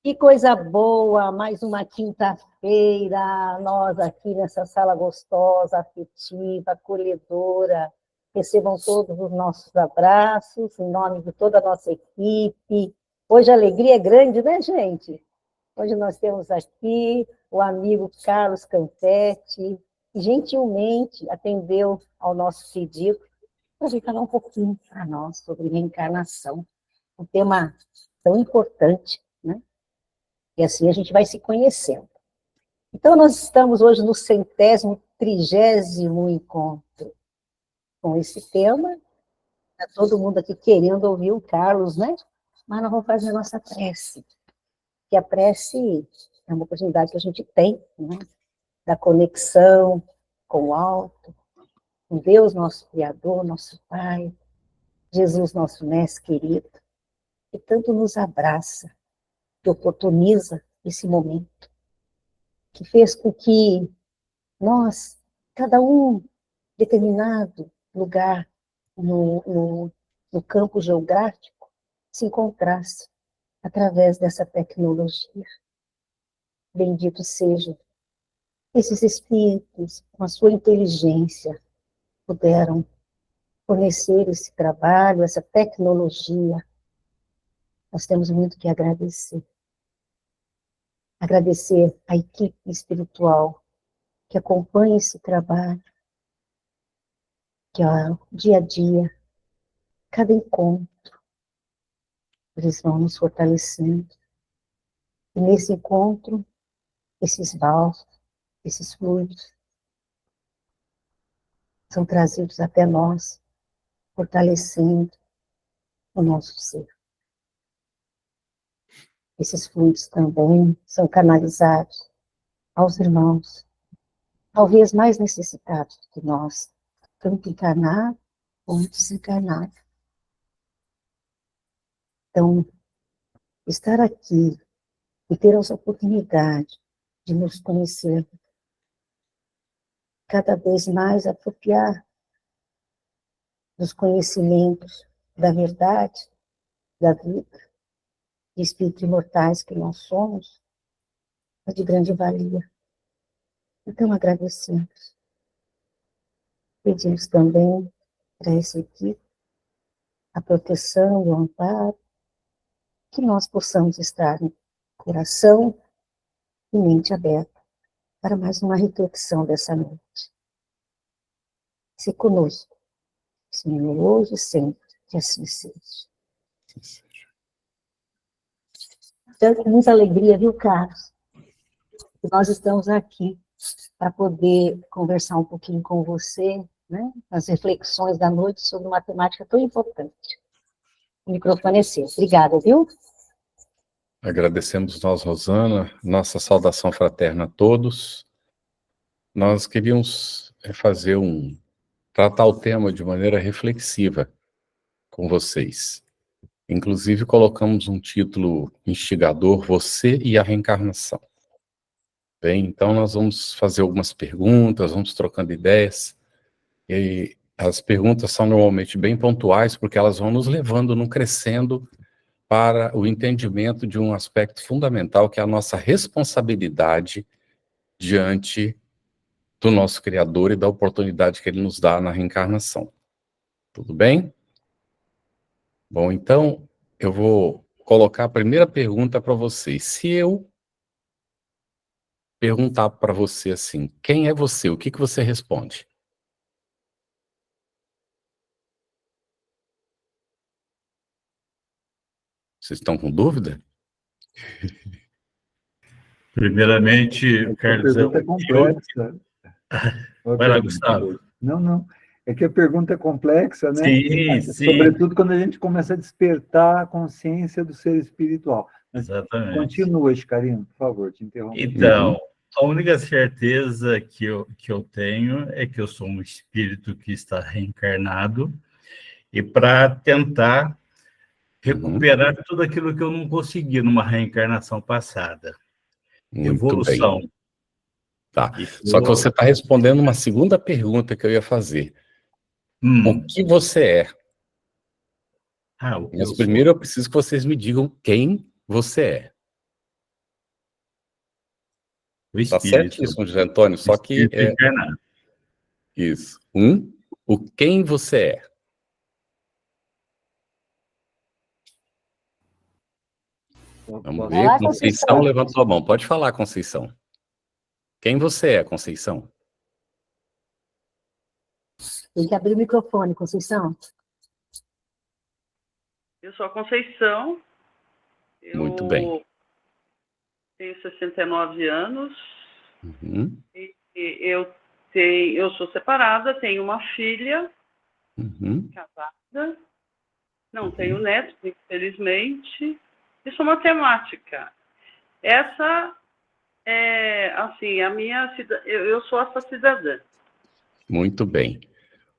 Que coisa boa, mais uma quinta-feira, nós aqui nessa sala gostosa, afetiva, acolhedora. Recebam todos os nossos abraços, em nome de toda a nossa equipe. Hoje a alegria é grande, né, gente? Hoje nós temos aqui o amigo Carlos Cantetti, que gentilmente atendeu ao nosso pedido para vir falar um pouquinho para nós sobre reencarnação, um tema tão importante, né? E assim a gente vai se conhecendo. Então, nós estamos hoje no 130º encontro com esse tema. Está todo mundo aqui querendo ouvir o Carlos, né? Mas nós vamos fazer a nossa prece. Que a prece é uma oportunidade que a gente tem, né? Da conexão com o alto, com Deus, nosso Criador, nosso Pai, Jesus, nosso Mestre querido, que tanto nos abraça, que oportuniza esse momento, que fez com que nós, cada um determinado lugar no campo geográfico, se encontrasse através dessa tecnologia. Bendito seja esses espíritos, com a sua inteligência, puderam fornecer esse trabalho, essa tecnologia. Nós temos muito que agradecer. Agradecer à equipe espiritual que acompanha esse trabalho, que dia a dia, cada encontro, eles vão nos fortalecendo. E nesse encontro, esses bálsamos, esses fluidos, são trazidos até nós, fortalecendo o nosso ser. Esses fluidos também são canalizados aos irmãos, talvez mais necessitados de nós, tanto encarnado como desencarnado. Então, estar aqui e ter essa oportunidade de nos conhecer, cada vez mais apropriar dos conhecimentos da verdade, da vida, de espíritos imortais que nós somos, é de grande valia. Então, agradecemos. Pedimos também para essa equipe a proteção e o amparo, que nós possamos estar em coração e mente aberta para mais uma reflexão dessa noite. Se conosco, Senhor, hoje e sempre, que assim seja. Então, com muita alegria, viu, Carlos? Nós estamos aqui para poder conversar um pouquinho com você, né, as reflexões da noite sobre uma temática tão importante. O microfone é seu. Obrigada, viu? Agradecemos nós, Rosana, nossa saudação fraterna a todos. Nós queríamos tratar o tema de maneira reflexiva com vocês. Inclusive, colocamos um título instigador, Você e a Reencarnação. Bem, então nós vamos fazer algumas perguntas, vamos trocando ideias, e as perguntas são normalmente bem pontuais, porque elas vão nos levando, nos crescendo para o entendimento de um aspecto fundamental, que é a nossa responsabilidade diante do nosso Criador e da oportunidade que Ele nos dá na reencarnação. Tudo bem? Bom, então, eu vou colocar a primeira pergunta para vocês. Se eu perguntar para você assim, quem é você? O que você responde? Vocês estão com dúvida? Primeiramente, Carlos, pergunta é complexa. Vai lá, Gustavo. Não. É que a pergunta é complexa, né? Sim. Sobretudo quando a gente começa a despertar a consciência do ser espiritual. Mas exatamente. Continua, Chicarino, por favor, te interrompo. Então, a única certeza que eu tenho é que eu sou um espírito que está reencarnado e para tentar recuperar tudo aquilo que eu não consegui numa reencarnação passada. Muito evolução. Bem. Tá. Só que você está respondendo uma segunda pergunta que eu ia fazer. O que você é? Mas primeiro eu preciso que vocês me digam quem você é. O Tá espírito. certíssimo, José Antônio, só que Espírito encarnado. isso. O quem você é. Vamos Vai ver, lá, Conceição Conceição. levantou a mão. Pode falar, Conceição. Quem você é, Conceição? Tem que abrir o microfone, Conceição. Eu sou a Conceição, Muito bem. eu tenho 69 anos, Uhum, e eu sou separada, tenho uma filha uhum. casada, não tenho netos, infelizmente, e sou matemática. Essa é, assim, eu sou essa cidadã. Muito bem.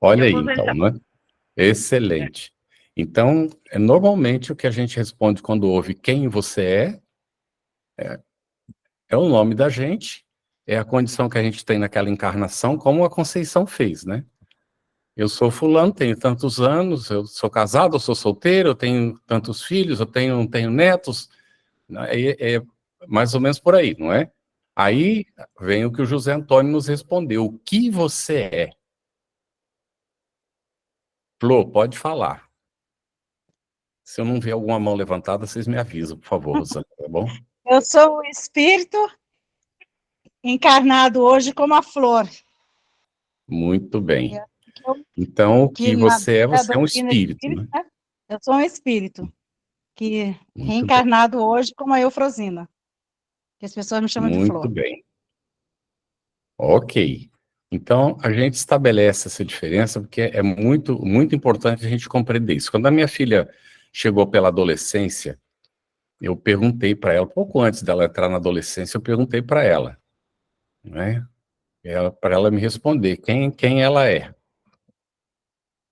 Olha E aí, então, aposentada. né? Excelente. Então, normalmente o que a gente responde quando ouve quem você é o nome da gente, é a condição que a gente tem naquela encarnação, como a Conceição fez, né? Eu sou fulano, tenho tantos anos, eu sou casado, eu sou solteiro, eu tenho tantos filhos, eu tenho netos, né? É mais ou menos por aí, não é? Aí vem o que o José Antônio nos respondeu. O que você é? Flor, pode falar. Se eu não ver alguma mão levantada, vocês me avisam, por favor, Rosana, tá bom? Eu sou o espírito encarnado hoje como a flor. Muito bem. Eu, Então, o que você é um doutrina espírito, né? espírita, eu sou um espírito que Muito bem, reencarnado hoje como a Eufrosina, que as pessoas me chamam de muito flor. bem. Ok. Então, a gente estabelece essa diferença porque é muito, muito importante a gente compreender isso. Quando a minha filha chegou pela adolescência, eu perguntei para ela, pouco antes dela entrar na adolescência, eu perguntei para ela, né? Para ela me responder quem ela é.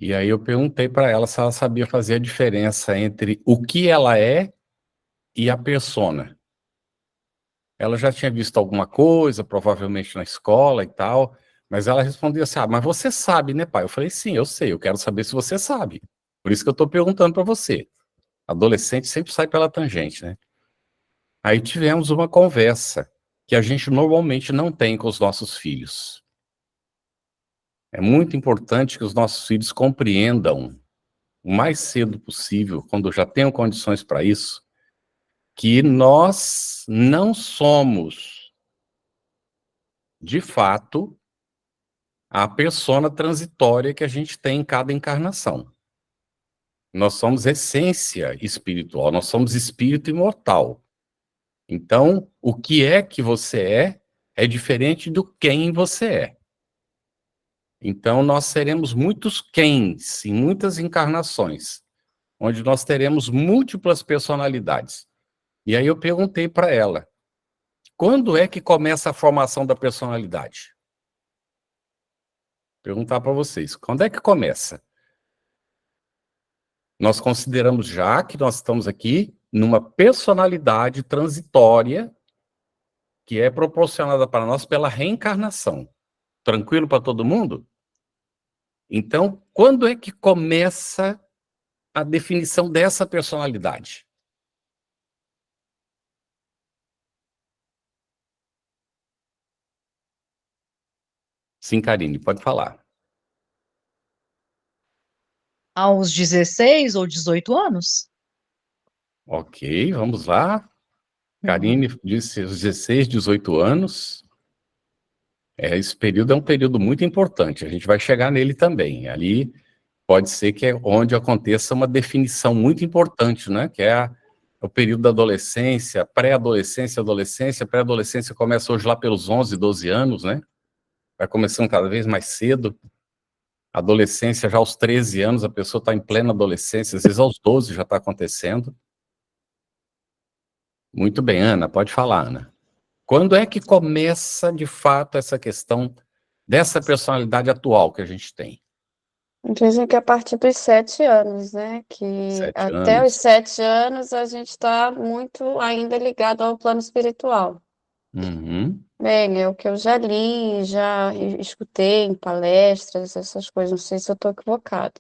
E aí eu perguntei para ela se ela sabia fazer a diferença entre o que ela é e a persona. Ela já tinha visto alguma coisa, provavelmente na escola e tal, mas ela respondia assim, mas você sabe, né, pai? Eu falei, sim, eu sei, eu quero saber se você sabe. Por isso que eu estou perguntando para você. Adolescente sempre sai pela tangente, né? Aí tivemos uma conversa que a gente normalmente não tem com os nossos filhos. É muito importante que os nossos filhos compreendam o mais cedo possível, quando já tenham condições para isso, que nós não somos, de fato, a persona transitória que a gente tem em cada encarnação. Nós somos essência espiritual, nós somos espírito imortal. Então, o que é que você é diferente do quem você é. Então, nós seremos muitos quens em muitas encarnações, onde nós teremos múltiplas personalidades. E aí eu perguntei para ela, quando é que começa a formação da personalidade? Perguntar para vocês, quando é que começa? Nós consideramos já que nós estamos aqui numa personalidade transitória que é proporcionada para nós pela reencarnação. Tranquilo para todo mundo? Então, quando é que começa a definição dessa personalidade? Sim, Karine, pode falar. Aos 16 ou 18 anos? Ok, vamos lá. Karine disse aos 16, 18 anos. Esse período é um período muito importante, a gente vai chegar nele também. Ali pode ser que é onde aconteça uma definição muito importante, né? Que é o período da adolescência, pré-adolescência, adolescência. Pré-adolescência começa hoje lá pelos 11, 12 anos, né? Vai começando cada vez mais cedo. Adolescência já aos 13 anos, a pessoa está em plena adolescência, às vezes aos 12 já está acontecendo. Muito bem, Ana, pode falar, Ana. Quando é que começa, de fato, essa questão dessa personalidade atual que a gente tem? Dizem que a partir dos 7 anos, né? Que 7 até anos. os 7 anos a gente está muito ainda ligado ao plano espiritual. Uhum. Bem, é o que eu já li, já escutei em palestras, essas coisas. Não sei se eu estou equivocada.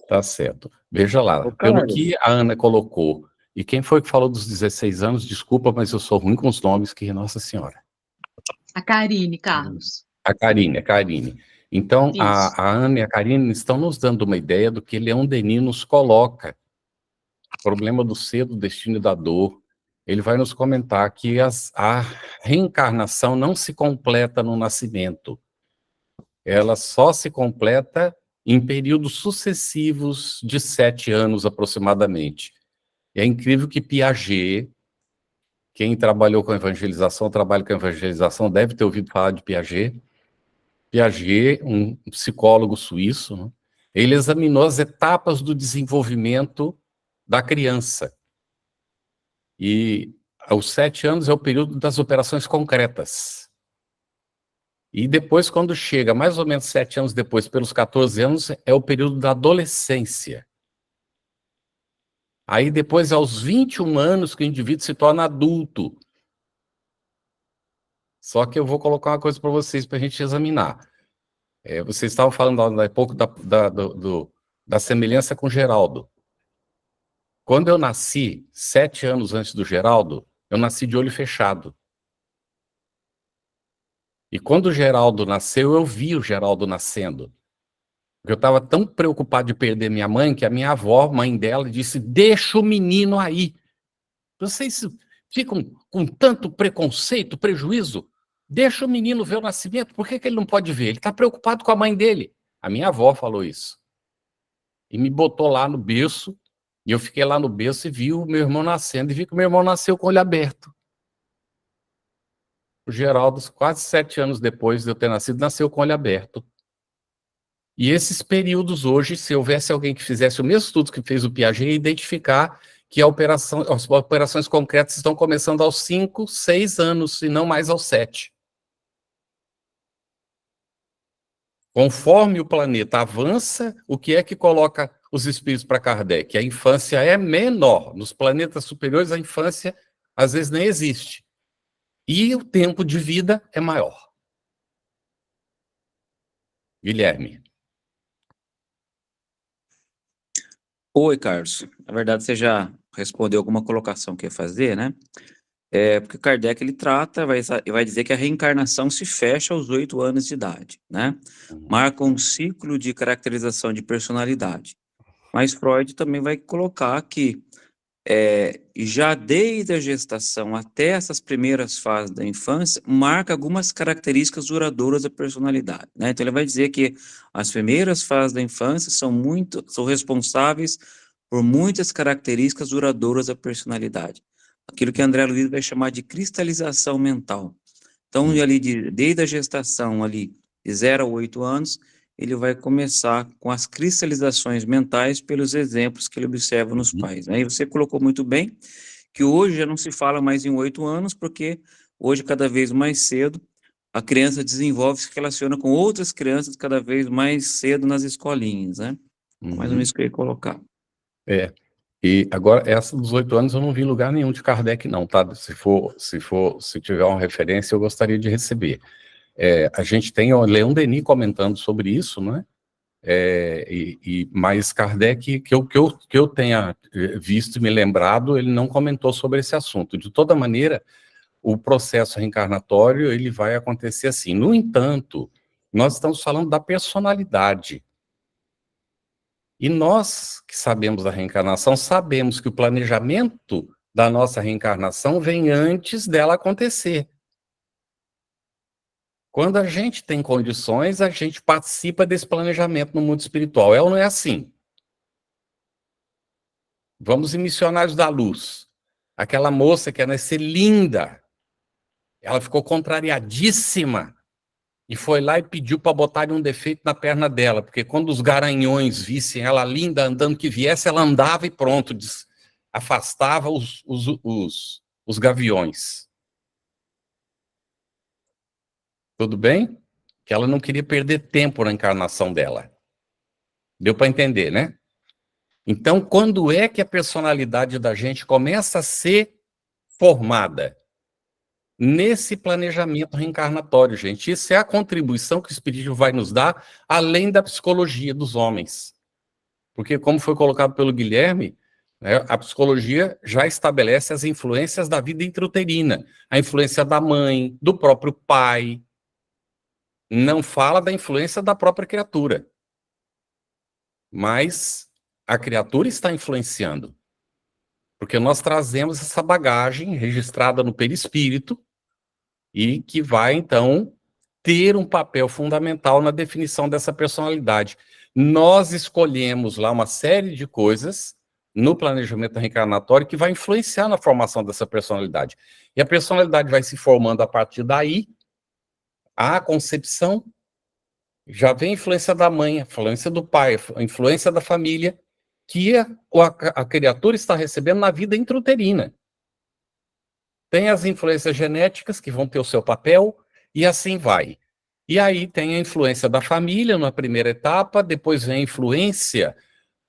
Tá certo. Veja lá, Ô, pelo Carlos. que a Ana colocou, e quem foi que falou dos 16 anos, desculpa, mas eu sou ruim com os nomes, que Nossa Senhora. A Karine, Carlos. A Karine. Então, Isso. a Ana e a Karine estão nos dando uma ideia do que Leon Denis nos coloca. O problema do ser, do destino e da dor. Ele vai nos comentar que a reencarnação não se completa no nascimento. Ela só se completa em períodos sucessivos de 7 anos aproximadamente. E é incrível que Piaget, quem trabalhou com evangelização, trabalha com evangelização, deve ter ouvido falar de Piaget. Piaget, um psicólogo suíço, né? Ele examinou as etapas do desenvolvimento da criança. E aos 7 anos é o período das operações concretas. E depois, quando chega, mais ou menos 7 anos depois, pelos 14 anos, é o período da adolescência. Aí depois, aos 21 anos, que o indivíduo se torna adulto. Só que eu vou colocar uma coisa para vocês, para a gente examinar. Vocês estavam falando há pouco da semelhança com Geraldo. Quando eu nasci, 7 anos antes do Geraldo, eu nasci de olho fechado. E quando o Geraldo nasceu, eu vi o Geraldo nascendo. Eu estava tão preocupado de perder minha mãe, que a minha avó, mãe dela, disse, deixa o menino aí. Vocês ficam com tanto preconceito, prejuízo? Deixa o menino ver o nascimento, por que ele não pode ver? Ele está preocupado com a mãe dele. A minha avó falou isso. E me botou lá no berço, e eu fiquei lá no berço e vi o meu irmão nascendo, e vi que o meu irmão nasceu com o olho aberto. O Geraldo, quase 7 anos depois de eu ter nascido, nasceu com o olho aberto. E esses períodos hoje, se houvesse alguém que fizesse o mesmo estudo que fez o Piaget, ia identificar que as operações concretas estão começando aos 5, 6 anos, e não mais aos 7. Conforme o planeta avança, o que é que coloca os espíritos para Kardec? A infância é menor. Nos planetas superiores, a infância, às vezes, nem existe. E o tempo de vida é maior. Guilherme. Oi, Carlos. Na verdade, você já respondeu alguma colocação que ia fazer, né? Porque Kardec, ele trata, vai dizer que a reencarnação se fecha aos 8 anos de idade, né? Marca um ciclo de caracterização de personalidade. Mas Freud também vai colocar que já desde a gestação até essas primeiras fases da infância, marca algumas características duradouras da personalidade, né? Então ele vai dizer que as primeiras fases da infância são responsáveis por muitas características duradouras da personalidade. Aquilo que André Luiz vai chamar de cristalização mental. Então, ali desde a gestação, ali, de 0 a 8 anos, ele vai começar com as cristalizações mentais pelos exemplos que ele observa nos pais, né? E você colocou muito bem que hoje já não se fala mais em 8 anos, porque hoje, cada vez mais cedo, a criança desenvolve, se relaciona com outras crianças cada vez mais cedo nas escolinhas, né? Mais ou menos isso que eu ia colocar. E agora, essa dos 8 anos eu não vi em lugar nenhum de Kardec, não, tá? Se tiver uma referência, eu gostaria de receber. A gente tem o Leon Denis comentando sobre isso, né? Mas Kardec, que eu tenha visto e me lembrado, ele não comentou sobre esse assunto. De toda maneira, o processo reencarnatório, ele vai acontecer assim. No entanto, nós estamos falando da personalidade. E nós que sabemos da reencarnação, sabemos que o planejamento da nossa reencarnação vem antes dela acontecer. Quando a gente tem condições, a gente participa desse planejamento no mundo espiritual. É ou não é assim? Vamos em Missionários da Luz. Aquela moça que ia nascer linda, ela ficou contrariadíssima e foi lá e pediu para botarem um defeito na perna dela, porque quando os garanhões vissem ela linda andando que viesse, ela andava e pronto, afastava os gaviões. Tudo bem? Que ela não queria perder tempo na encarnação dela. Deu para entender, né? Então, quando é que a personalidade da gente começa a ser formada? Nesse planejamento reencarnatório, gente. Isso é a contribuição que o Espiritismo vai nos dar, além da psicologia dos homens. Porque, como foi colocado pelo Guilherme, né? A psicologia já estabelece as influências da vida intrauterina, a influência da mãe, do próprio pai. Não fala da influência da própria criatura. Mas a criatura está influenciando. Porque nós trazemos essa bagagem registrada no perispírito e que vai, então, ter um papel fundamental na definição dessa personalidade. Nós escolhemos lá uma série de coisas no planejamento reencarnatório que vai influenciar na formação dessa personalidade. E a personalidade vai se formando a partir daí. A concepção já vem a influência da mãe, a influência do pai, a influência da família, que a criatura está recebendo na vida intrauterina. Tem as influências genéticas que vão ter o seu papel, e assim vai. E aí tem a influência da família na primeira etapa, depois vem a influência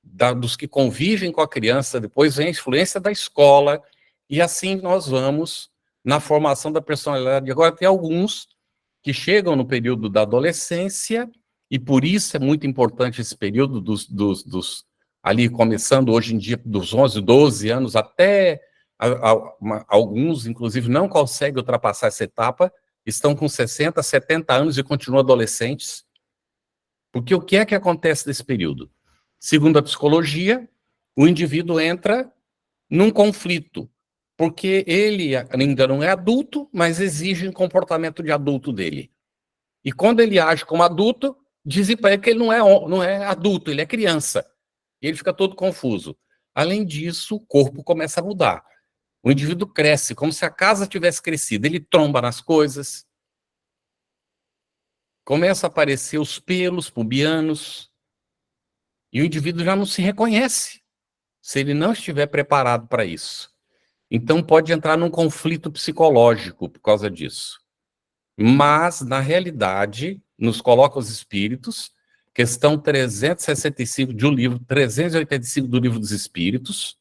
dos que convivem com a criança, depois vem a influência da escola, e assim nós vamos na formação da personalidade. Agora tem alguns que chegam no período da adolescência, e por isso é muito importante esse período ali começando hoje em dia dos 11, 12 anos, até alguns, inclusive, não conseguem ultrapassar essa etapa, estão com 60, 70 anos e continuam adolescentes. Porque o que é que acontece nesse período? Segundo a psicologia, o indivíduo entra num conflito, porque ele ainda não é adulto, mas exige um comportamento de adulto dele. E quando ele age como adulto, dizem para ele que ele não é adulto, ele é criança. E ele fica todo confuso. Além disso, o corpo começa a mudar. O indivíduo cresce, como se a casa tivesse crescido. Ele tromba nas coisas. Começa a aparecer os pelos pubianos. E o indivíduo já não se reconhece, se ele não estiver preparado para isso. Então pode entrar num conflito psicológico por causa disso. Mas, na realidade, nos coloca os espíritos, questão 365 de um livro, 385 do Livro dos Espíritos,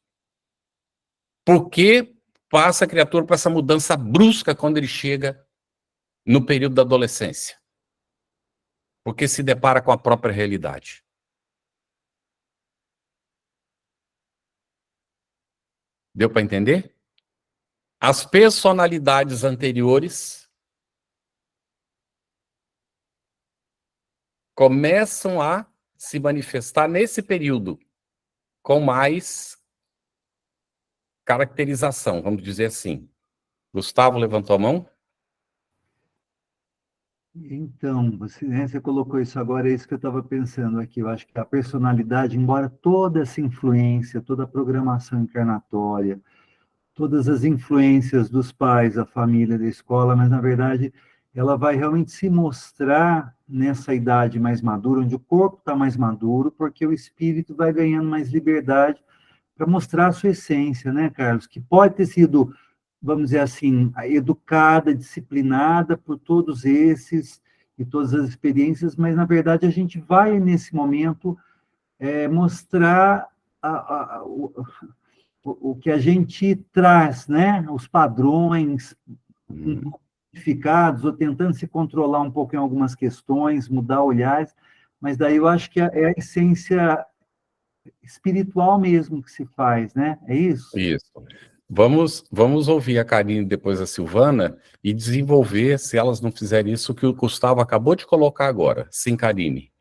porque passa a criatura por essa mudança brusca quando ele chega no período da adolescência? Porque se depara com a própria realidade. Deu para entender? As personalidades anteriores começam a se manifestar nesse período com mais caracterização, vamos dizer assim. Gustavo levantou a mão? Então, você colocou isso agora, é isso que eu estava pensando aqui. Eu acho que a personalidade, embora toda essa influência, toda a programação encarnatória, todas as influências dos pais, da família, da escola, mas, na verdade, ela vai realmente se mostrar nessa idade mais madura, onde o corpo está mais maduro, porque o espírito vai ganhando mais liberdade para mostrar a sua essência, né, Carlos? Que pode ter sido, vamos dizer assim, educada, disciplinada por todos esses e todas as experiências, mas, na verdade, a gente vai, nesse momento, mostrar o que a gente traz, né? Os padrões modificados, ou tentando se controlar um pouco em algumas questões, mudar olhares, mas daí eu acho que é a essência espiritual mesmo que se faz, né? É isso? Isso. Vamos ouvir a Karine depois a Silvana e desenvolver, se elas não fizerem isso, o que o Gustavo acabou de colocar agora. Sim, Karine.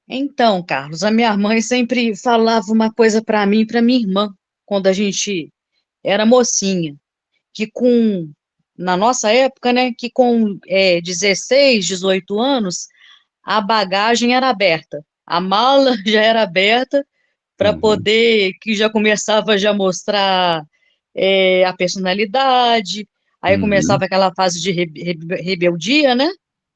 Então, Carlos, a minha mãe sempre falava uma coisa para mim e para minha irmã, quando a gente era mocinha, que na nossa época, né, que com 16, 18 anos, a bagagem era aberta, a mala já era aberta para poder, que já começava já a mostrar a personalidade, aí começava aquela fase de rebeldia, né?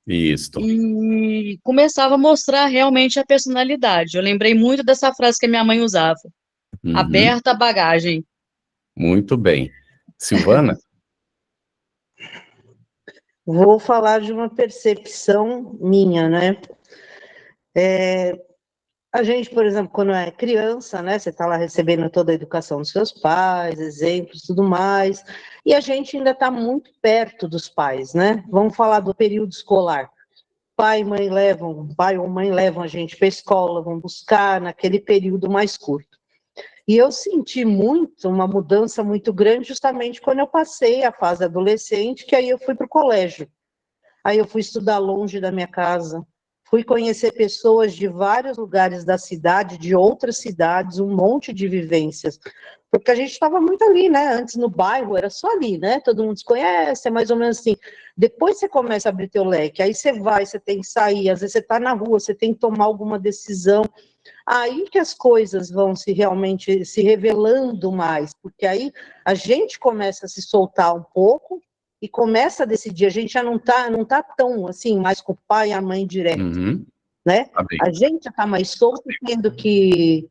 Isso. E começava a mostrar realmente a personalidade. Eu lembrei muito dessa frase que a minha mãe usava. Aberta a bagagem. Muito bem. Silvana? Vou falar de uma percepção minha, né? A gente, por exemplo, quando é criança, né? Você está lá recebendo toda a educação dos seus pais, exemplos, tudo mais, e a gente ainda está muito perto dos pais, né? Vamos falar do período escolar. Pai ou mãe levam a gente para a escola, vão buscar naquele período mais curto. E eu senti muito, uma mudança muito grande, justamente quando eu passei a fase adolescente, que aí eu fui para o colégio. Aí eu fui estudar longe da minha casa, fui conhecer pessoas de vários lugares da cidade, de outras cidades, um monte de vivências. Porque a gente estava muito ali, né? Antes no bairro era só ali, né? Todo mundo se conhece, é mais ou menos assim. Depois você começa a abrir teu leque, aí você vai, você tem que sair, às vezes você está na rua, você tem que tomar alguma decisão. Aí que as coisas vão se realmente se revelando mais, porque aí a gente começa a se soltar um pouco e começa a decidir. A gente já não tá tão assim mais com o pai e a mãe direto, né? Tá bem. A gente já está mais solto, tendo que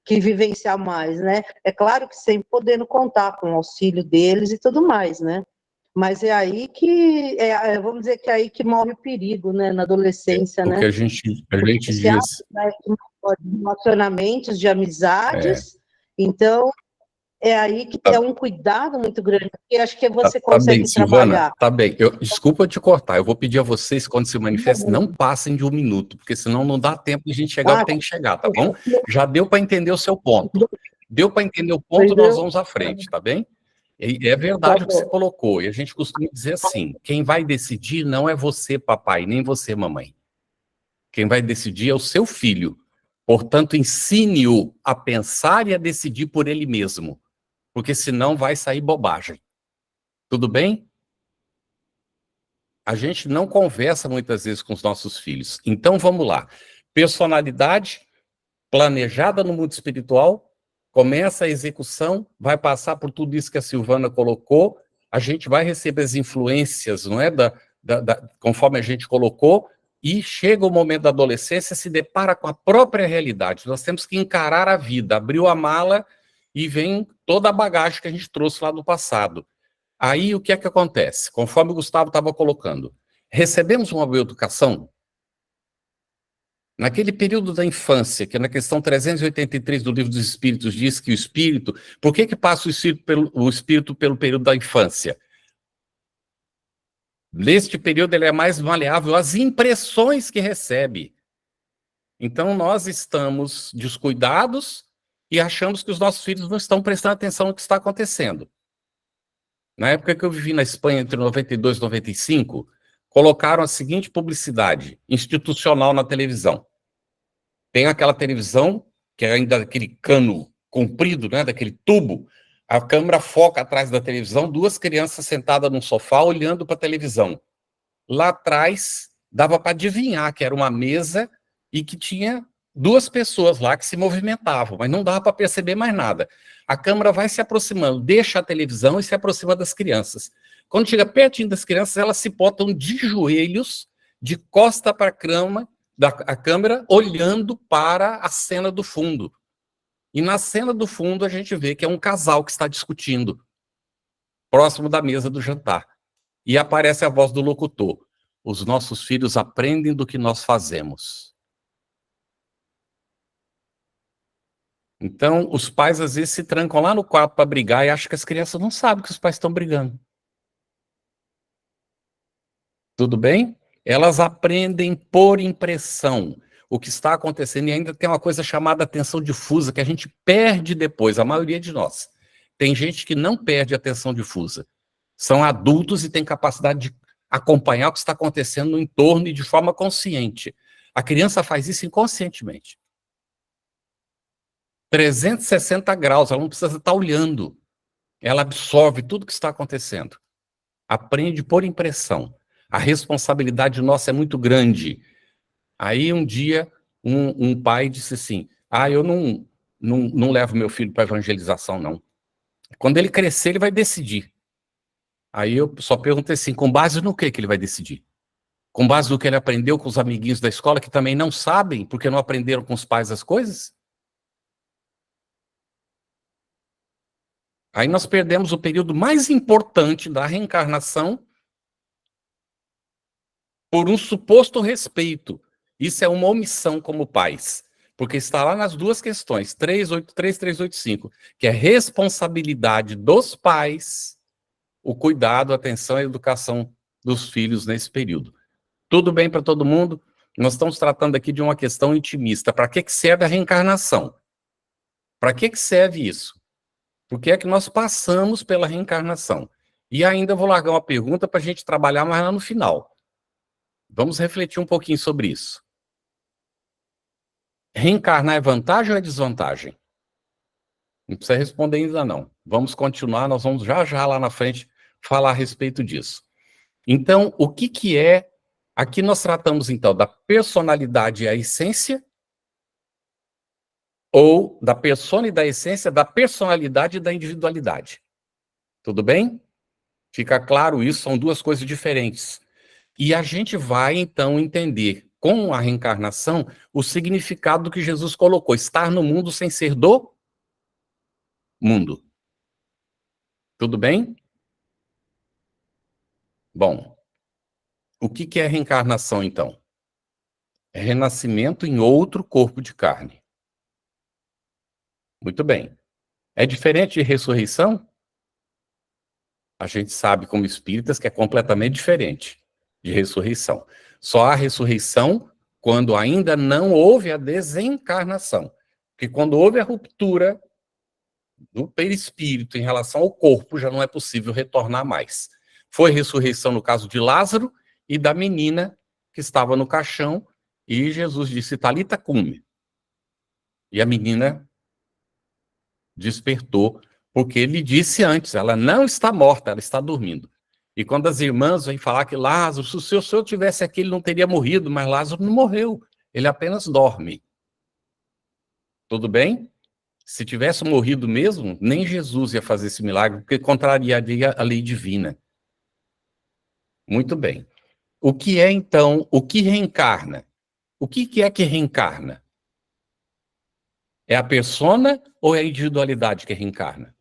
vivenciar mais, né? É claro que sempre podendo contar com o auxílio deles e tudo mais, né? Mas é aí que, vamos dizer que é aí que morre o perigo, né? Na adolescência, O né? que a gente Você abre, diz... né, de relacionamentos, de amizades, então é aí que é um cuidado muito grande, porque acho que você Tá bem, consegue Silvana, trabalhar. tá bem. Desculpa te cortar, eu vou pedir a vocês, quando se manifestem, não passem de 1 minuto, porque senão não dá tempo de a gente chegar onde tem que chegar, tá bom? Já deu para entender o seu ponto. Deu para entender o ponto, nós vamos à frente, tá bem? E é verdade o que você colocou, e a gente costuma dizer assim, quem vai decidir não é você, papai, nem você, mamãe. Quem vai decidir é o seu filho. Portanto, ensine-o a pensar e a decidir por ele mesmo, porque senão vai sair bobagem. Tudo bem? A gente não conversa muitas vezes com os nossos filhos. Então, vamos lá. Personalidade planejada no mundo espiritual, começa a execução, vai passar por tudo isso que a Silvana colocou, a gente vai receber as influências, não é? Conforme a gente colocou, e chega o momento da adolescência, se depara com a própria realidade. Nós temos que encarar a vida, abriu a mala e vem toda a bagagem que a gente trouxe lá do passado. Aí, o que é que acontece? Conforme o Gustavo estava colocando, recebemos uma boa educação? Naquele período da infância, que na questão 383 do Livro dos Espíritos diz que o espírito... Por que passa o espírito pelo período da infância? Neste período ele é mais maleável às impressões que recebe. Então nós estamos descuidados e achamos que os nossos filhos não estão prestando atenção no que está acontecendo. Na época que eu vivi na Espanha, entre 92 e 95, colocaram a seguinte publicidade institucional na televisão. Tem aquela televisão, que é ainda aquele cano comprido, né, daquele tubo, a câmera foca atrás da televisão, 2 crianças sentadas num sofá olhando para a televisão. Lá atrás, dava para adivinhar que era uma mesa e que tinha 2 pessoas lá que se movimentavam, mas não dava para perceber mais nada. A câmera vai se aproximando, deixa a televisão e se aproxima das crianças. Quando chega pertinho das crianças, elas se botam de joelhos, de costa para a câmera, olhando para a cena do fundo. E na cena do fundo a gente vê que é um casal que está discutindo, próximo da mesa do jantar. E aparece a voz do locutor. Os nossos filhos aprendem do que nós fazemos. Então, os pais às vezes se trancam lá no quarto para brigar e acham que as crianças não sabem que os pais estão brigando. Tudo bem? Elas aprendem por impressão o que está acontecendo, e ainda tem uma coisa chamada atenção difusa, que a gente perde depois, a maioria de nós. Tem gente que não perde a atenção difusa. São adultos e têm capacidade de acompanhar o que está acontecendo no entorno e de forma consciente. A criança faz isso inconscientemente. 360 graus, ela não precisa estar olhando. Ela absorve tudo que está acontecendo. Aprende por impressão. A responsabilidade nossa é muito grande. Aí um dia um pai disse assim, eu não levo meu filho para evangelização, não. Quando ele crescer, ele vai decidir. Aí eu só perguntei assim, com base no que ele vai decidir? Com base no que ele aprendeu com os amiguinhos da escola, que também não sabem, porque não aprenderam com os pais as coisas? Aí nós perdemos o período mais importante da reencarnação por um suposto respeito. Isso é uma omissão como pais, porque está lá nas 2 questões, 383 e 385, que é responsabilidade dos pais, o cuidado, a atenção e a educação dos filhos nesse período. Tudo bem para todo mundo? Nós estamos tratando aqui de uma questão intimista. Para que serve a reencarnação? Para que serve isso? Por que é que nós passamos pela reencarnação? E ainda vou largar uma pergunta para a gente trabalhar mais lá no final. Vamos refletir um pouquinho sobre isso. Reencarnar é vantagem ou é desvantagem? Não precisa responder ainda não. Vamos continuar, nós vamos já lá na frente falar a respeito disso. Então, o que é... Aqui nós tratamos, então, da personalidade e a essência, ou da persona e da essência, da personalidade e da individualidade. Tudo bem? Fica claro isso, são duas coisas diferentes. E a gente vai, então, entender, com a reencarnação, o significado que Jesus colocou, estar no mundo sem ser do mundo. Tudo bem? Bom, o que é reencarnação, então? É renascimento em outro corpo de carne. Muito bem. É diferente de ressurreição? A gente sabe, como espíritas, que é completamente diferente de ressurreição. Só há ressurreição quando ainda não houve a desencarnação. Porque quando houve a ruptura do perispírito em relação ao corpo, já não é possível retornar mais. Foi ressurreição no caso de Lázaro e da menina que estava no caixão, e Jesus disse, Talita cumi. E a menina despertou, porque ele disse antes, ela não está morta, ela está dormindo. E quando as irmãs vêm falar que Lázaro, se o senhor tivesse aqui, ele não teria morrido, mas Lázaro não morreu, ele apenas dorme. Tudo bem? Se tivesse morrido mesmo, nem Jesus ia fazer esse milagre, porque contrariaria a lei divina. Muito bem. O que é, então, o que reencarna? O que é que reencarna? É a persona ou é a individualidade que reencarna?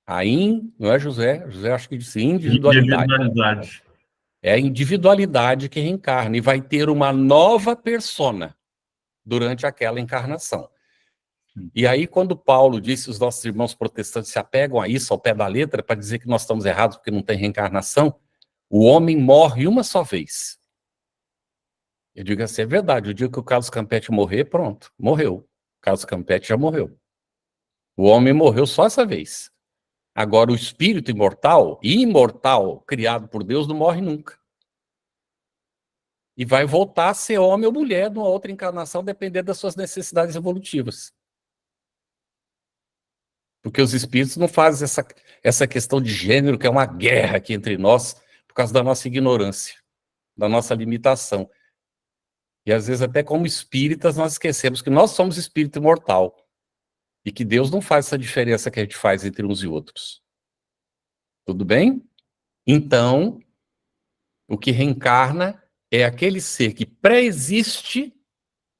Aí, não é José? José acho que disse individualidade. Individualidade. É a individualidade que reencarna e vai ter uma nova persona durante aquela encarnação. E aí, quando Paulo disse que os nossos irmãos protestantes se apegam a isso, ao pé da letra, para dizer que nós estamos errados porque não tem reencarnação, o homem morre uma só vez. Eu digo assim, é verdade, o dia que o Carlos Campetti morrer, pronto, morreu. O Carlos Campetti já morreu. O homem morreu só essa vez. Agora, o espírito imortal, criado por Deus, não morre nunca. E vai voltar a ser homem ou mulher numa outra encarnação, dependendo das suas necessidades evolutivas. Porque os espíritos não fazem essa questão de gênero, que é uma guerra aqui entre nós, por causa da nossa ignorância, da nossa limitação. E às vezes até como espíritas nós esquecemos que nós somos espírito imortal. E que Deus não faz essa diferença que a gente faz entre uns e outros. Tudo bem? Então, o que reencarna é aquele ser que pré-existe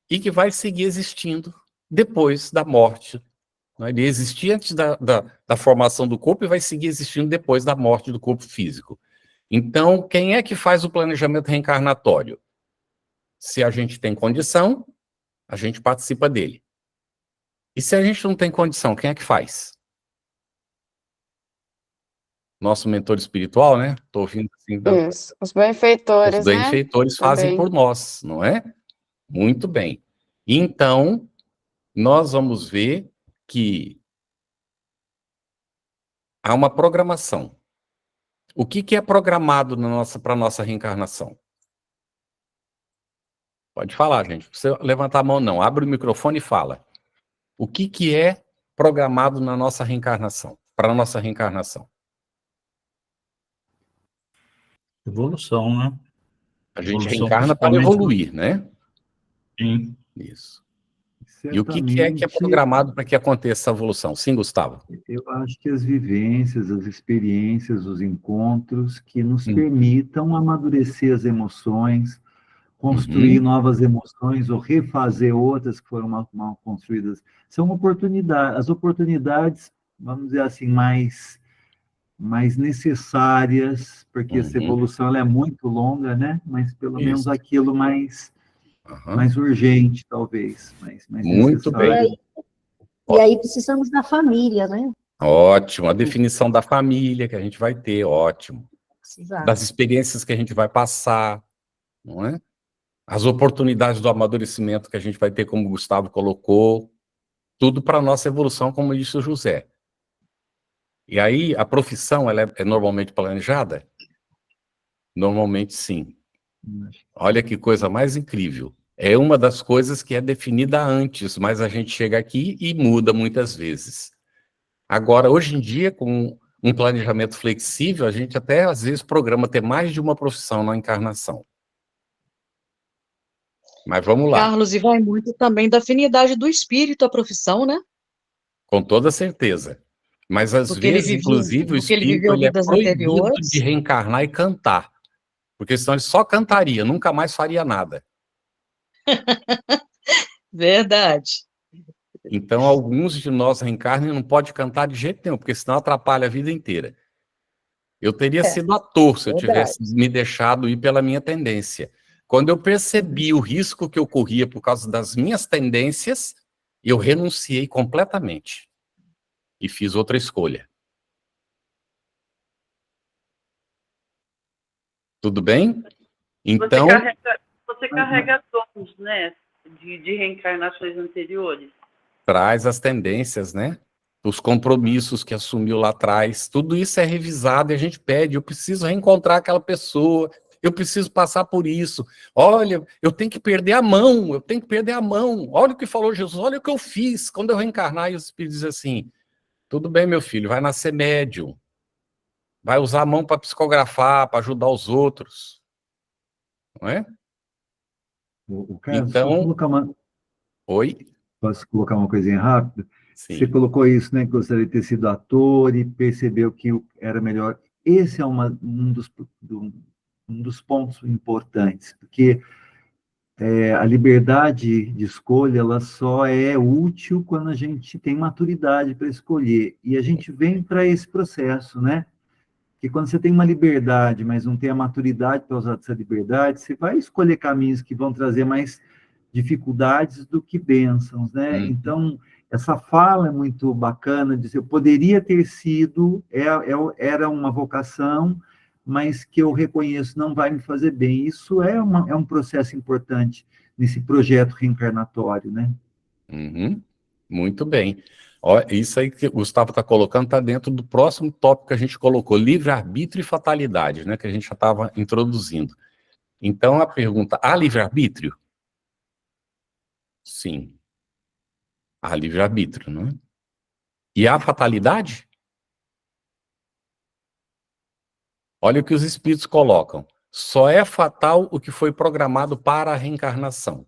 e que vai seguir existindo depois da morte. Ele existia antes da formação do corpo e vai seguir existindo depois da morte do corpo físico. Então, quem é que faz o planejamento reencarnatório? Se a gente tem condição, a gente participa dele. E se a gente não tem condição, quem é que faz? Nosso mentor espiritual, né? Estou ouvindo assim. Isso, os benfeitores, Os benfeitores fazem por nós, não é? Muito bem. Então, nós vamos ver que há uma programação. O que é programado para a nossa reencarnação? Pode falar, gente. Não precisa levantar a mão, não. Abre o microfone e fala. O que é programado na nossa reencarnação? Para a nossa reencarnação? Evolução, né? A gente Evolução, reencarna para evoluir, né? Sim. Isso. E o que é programado para que aconteça essa evolução? Sim, Gustavo? Eu acho que as vivências, as experiências, os encontros que nos permitam amadurecer as emoções, construir novas emoções ou refazer outras que foram mal construídas. São oportunidades, as oportunidades, vamos dizer assim, mais necessárias, porque essa evolução ela é muito longa, né? Mas pelo menos aquilo mais urgente, talvez. Mais muito bem. E aí precisamos da família, né? Ótimo, a definição da família que a gente vai ter, ótimo. Das experiências que a gente vai passar, não é? as oportunidades do amadurecimento que a gente vai ter, como o Gustavo colocou, tudo para a nossa evolução, como disse o José. E aí, a profissão, ela é normalmente planejada? Normalmente, sim. Olha que coisa mais incrível. É uma das coisas que é definida antes, mas a gente chega aqui e muda muitas vezes. Agora, hoje em dia, com um planejamento flexível, a gente até, às vezes, programa ter mais de uma profissão na encarnação. Mas vamos lá. Carlos, e vai muito também da afinidade do espírito à profissão, né? Com toda certeza. Mas, às Porque ele vezes, vivia, inclusive, o porque ele espírito viveu ele é vidas proibido de anteriores. reencarnar e cantar. Porque senão ele só cantaria, nunca mais faria nada. Verdade. Então, alguns de nós reencarnam e não pode cantar de jeito nenhum, porque senão atrapalha a vida inteira. Eu teria sido ator se eu tivesse me deixado ir pela minha tendência. Quando eu percebi o risco que eu corria por causa das minhas tendências, eu renunciei completamente e fiz outra escolha. Tudo bem? Então, Você carrega dons, né? De reencarnações anteriores. traz as tendências, né? Os compromissos que assumiu lá atrás, tudo isso é revisado e a gente pede, eu preciso reencontrar aquela pessoa, eu preciso passar por isso. Olha, eu tenho que perder a mão, eu tenho que perder a mão. Olha o que falou Jesus, olha o que eu fiz quando eu reencarnar. E os espíritos dizem assim, tudo bem, meu filho, vai nascer médium, vai usar a mão para psicografar, para ajudar os outros. Não é? O Carlos, Então, oi? Posso colocar uma coisinha rápida? Sim. Você colocou isso, né? Que gostaria de ter sido ator e percebeu que era melhor. Esse é um dos pontos importantes, porque a liberdade de escolha ela só é útil quando a gente tem maturidade para escolher. E a gente vem para esse processo, né? Que quando você tem uma liberdade, mas não tem a maturidade para usar essa liberdade, você vai escolher caminhos que vão trazer mais dificuldades do que bênçãos, né? Então, essa fala é muito bacana, de dizer, eu poderia ter sido, era uma vocação, mas que eu reconheço não vai me fazer bem. Isso é um processo importante nesse projeto reencarnatório, né? Muito bem. Ó, isso aí que o Gustavo está colocando está dentro do próximo tópico que a gente colocou, livre-arbítrio e fatalidade, né, que a gente já estava introduzindo. Então, a pergunta, há livre-arbítrio? Sim. Há livre-arbítrio, não é? E há fatalidade? Olha o que os espíritos colocam. Só é fatal o que foi programado para a reencarnação.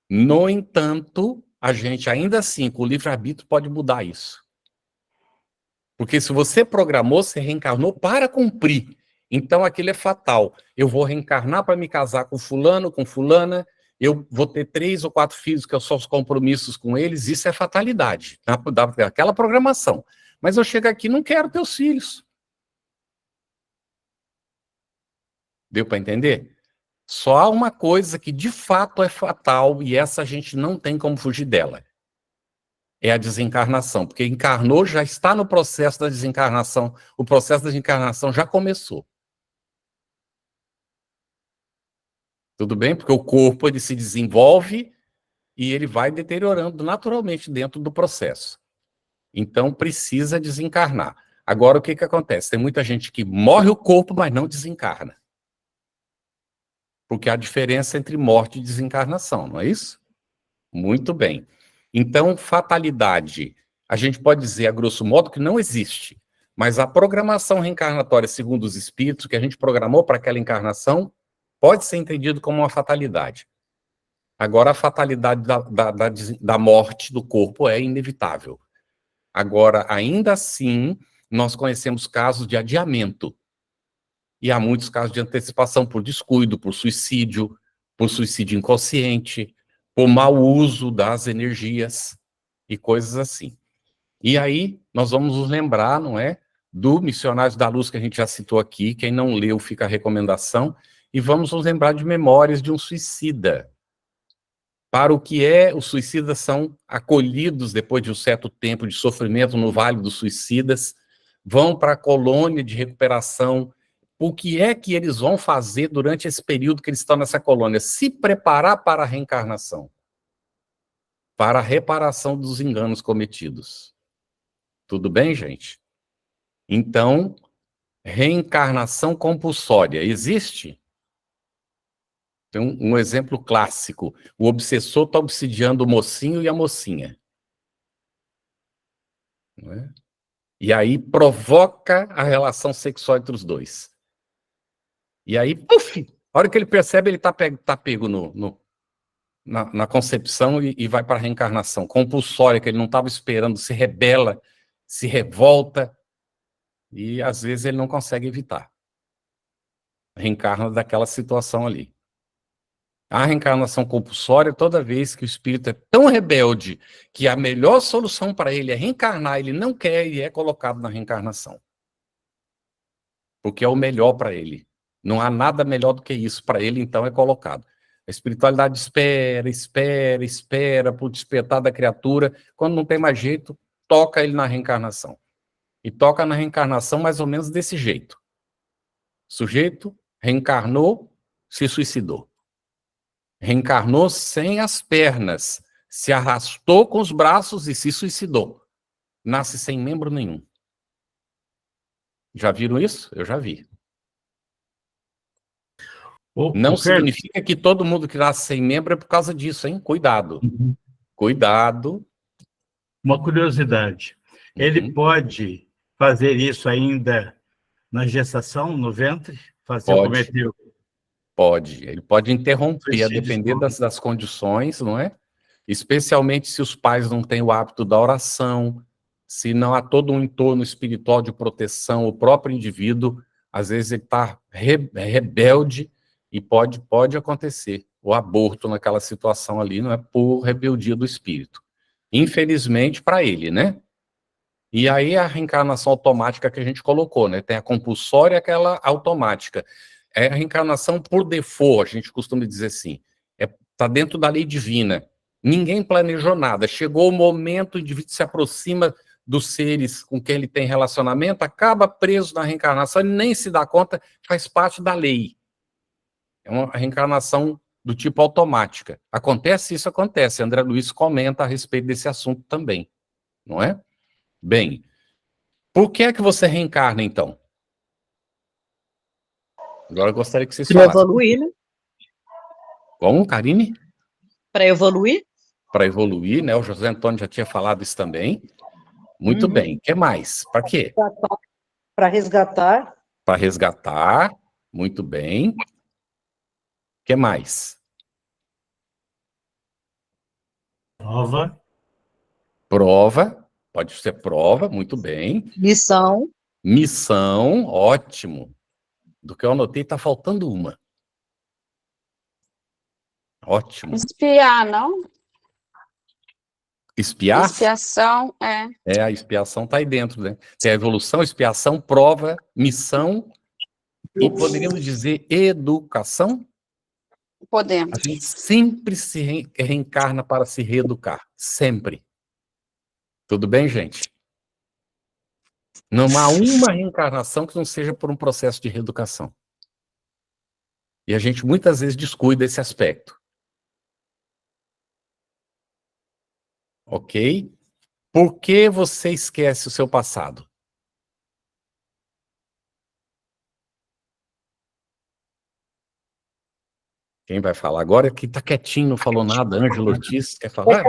No entanto, a gente ainda assim, com o livre-arbítrio, pode mudar isso. Porque se você programou, você reencarnou para cumprir. Então aquilo é fatal. Eu vou reencarnar para me casar com fulano, com fulana, eu vou ter 3 ou 4 filhos, que eu sou os compromissos com eles, isso é fatalidade, daquela programação. Mas eu chego aqui e não quero teus filhos. Deu para entender? Só há uma coisa que de fato é fatal, e essa a gente não tem como fugir dela. É a desencarnação, porque encarnou, já está no processo da desencarnação, o processo da desencarnação já começou. Tudo bem? Porque o corpo ele se desenvolve e ele vai deteriorando naturalmente dentro do processo. Então precisa desencarnar. Agora o que acontece? Tem muita gente que morre o corpo, mas não desencarna. Porque há diferença entre morte e desencarnação, não é isso? Muito bem. Então, fatalidade, a gente pode dizer, a grosso modo, que não existe. Mas a programação reencarnatória, segundo os espíritos, que a gente programou para aquela encarnação, pode ser entendido como uma fatalidade. Agora, a fatalidade da morte do corpo é inevitável. Agora, ainda assim, nós conhecemos casos de adiamento. E há muitos casos de antecipação por descuido, por suicídio inconsciente, por mau uso das energias e coisas assim. E aí, nós vamos nos lembrar, não é, do Missionários da Luz, que a gente já citou aqui, quem não leu, fica a recomendação, e vamos nos lembrar de Memórias de um Suicida. Para o que é, os suicidas são acolhidos depois de um certo tempo de sofrimento no Vale dos Suicidas, vão para a colônia de recuperação o que é que eles vão fazer durante esse período que eles estão nessa colônia? Se preparar para a reencarnação, para a reparação dos enganos cometidos. Tudo bem, gente? Então, reencarnação compulsória existe? Tem um exemplo clássico. O obsessor está obsidiando o mocinho e a mocinha. Não é? E aí provoca a relação sexual entre os dois. E aí, puf, a hora que ele percebe, ele está pego na concepção e vai para a reencarnação compulsória, que ele não estava esperando, se rebela, se revolta, e às vezes ele não consegue evitar. Reencarna daquela situação ali. A reencarnação compulsória, toda vez que o espírito é tão rebelde que a melhor solução para ele é reencarnar, ele não quer e é colocado na reencarnação. Porque é o melhor para ele. Não há nada melhor do que isso para ele, então é colocado. A espiritualidade espera por despertar da criatura. Quando não tem mais jeito, toca ele na reencarnação. E toca na reencarnação mais ou menos desse jeito. O sujeito reencarnou, se suicidou. Reencarnou sem as pernas, se arrastou com os braços e se suicidou. Nasce sem membro nenhum. Já viram isso? Eu já vi. Não significa que todo mundo que nasce sem membro é por causa disso, hein? Cuidado. Uhum. Cuidado. Uma curiosidade. Ele pode fazer isso ainda na gestação, no ventre? Pode. Ele pode interromper, a depender das condições, não é? Especialmente se os pais não têm o hábito da oração, se não há todo um entorno espiritual de proteção, o próprio indivíduo, às vezes ele está rebelde e pode acontecer o aborto naquela situação ali, não é por rebeldia do espírito. Infelizmente para ele, né? E aí a reencarnação automática que a gente colocou, né? Tem a compulsória e aquela automática. É a reencarnação por default, a gente costuma dizer assim. Está dentro da lei divina. Ninguém planejou nada. Chegou o momento, o indivíduo se aproxima dos seres com quem ele tem relacionamento, acaba preso na reencarnação e nem se dá conta, faz parte da lei. É uma reencarnação do tipo automática. Acontece isso? Acontece. André Luiz comenta a respeito desse assunto também. Não é? Bem, por que é que você reencarna, então? Agora eu gostaria que vocês falassem. Para evoluir, né? Como, Karine? Para evoluir. Para evoluir, né? O José Antônio já tinha falado isso também. Muito bem. O que mais? Para quê? Para resgatar. Para resgatar. Muito bem. O que mais? Prova. Pode ser prova, muito bem. Missão, ótimo. Do que eu anotei, está faltando uma. Ótimo. Espiar, não? Espiar? Expiação, é. A expiação está aí dentro, né? Tem a evolução, expiação, prova, missão e poderíamos dizer educação? Podemos. A gente sempre se reencarna para se reeducar. Sempre. Tudo bem, gente? Não há uma reencarnação que não seja por um processo de reeducação. E a gente muitas vezes descuida esse aspecto. Ok? Por que você esquece o seu passado? Quem vai falar agora? Quem está quietinho, não falou nada. Ângelo Ortiz, quer falar?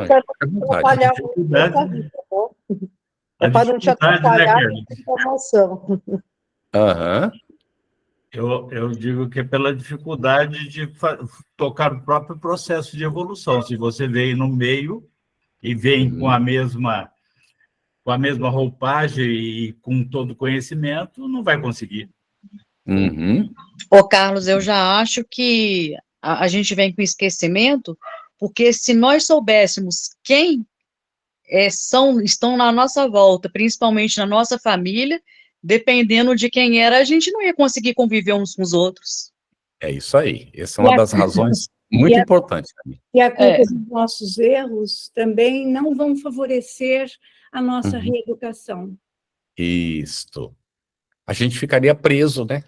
É para não te atrapalhar na informação. Eu digo que é pela dificuldade de tocar o próprio processo de evolução. Se você veio no meio e vem com a mesma roupagem e com todo o conhecimento, não vai conseguir. Ô, Carlos, eu já acho que a gente vem com esquecimento, porque se nós soubéssemos quem estão na nossa volta, principalmente na nossa família, dependendo de quem era, a gente não ia conseguir conviver uns com os outros. É isso aí. Essa é uma das razões muito importantes. E a culpa dos nossos erros também não vão favorecer a nossa reeducação. Isto. A gente ficaria preso, né?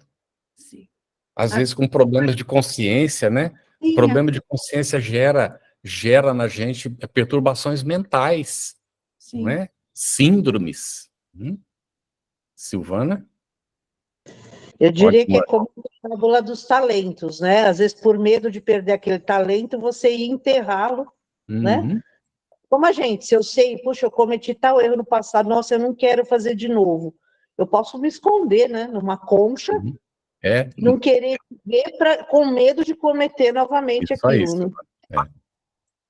Sim. Às vezes com problemas de consciência, né? Sim, Problema de consciência gera na gente perturbações mentais, não sim. é? Síndromes. Silvana? Eu diria que é Ótima. como a parábola dos talentos, né? Às vezes, por medo de perder aquele talento, você ia enterrá-lo, né? Uhum. Como a gente, se eu sei, puxa, eu cometi tal erro no passado, nossa, eu não quero fazer de novo. Eu posso me esconder, né? Numa concha, É, não querer ver com medo de cometer novamente isso aí, aquilo, né? Silvana.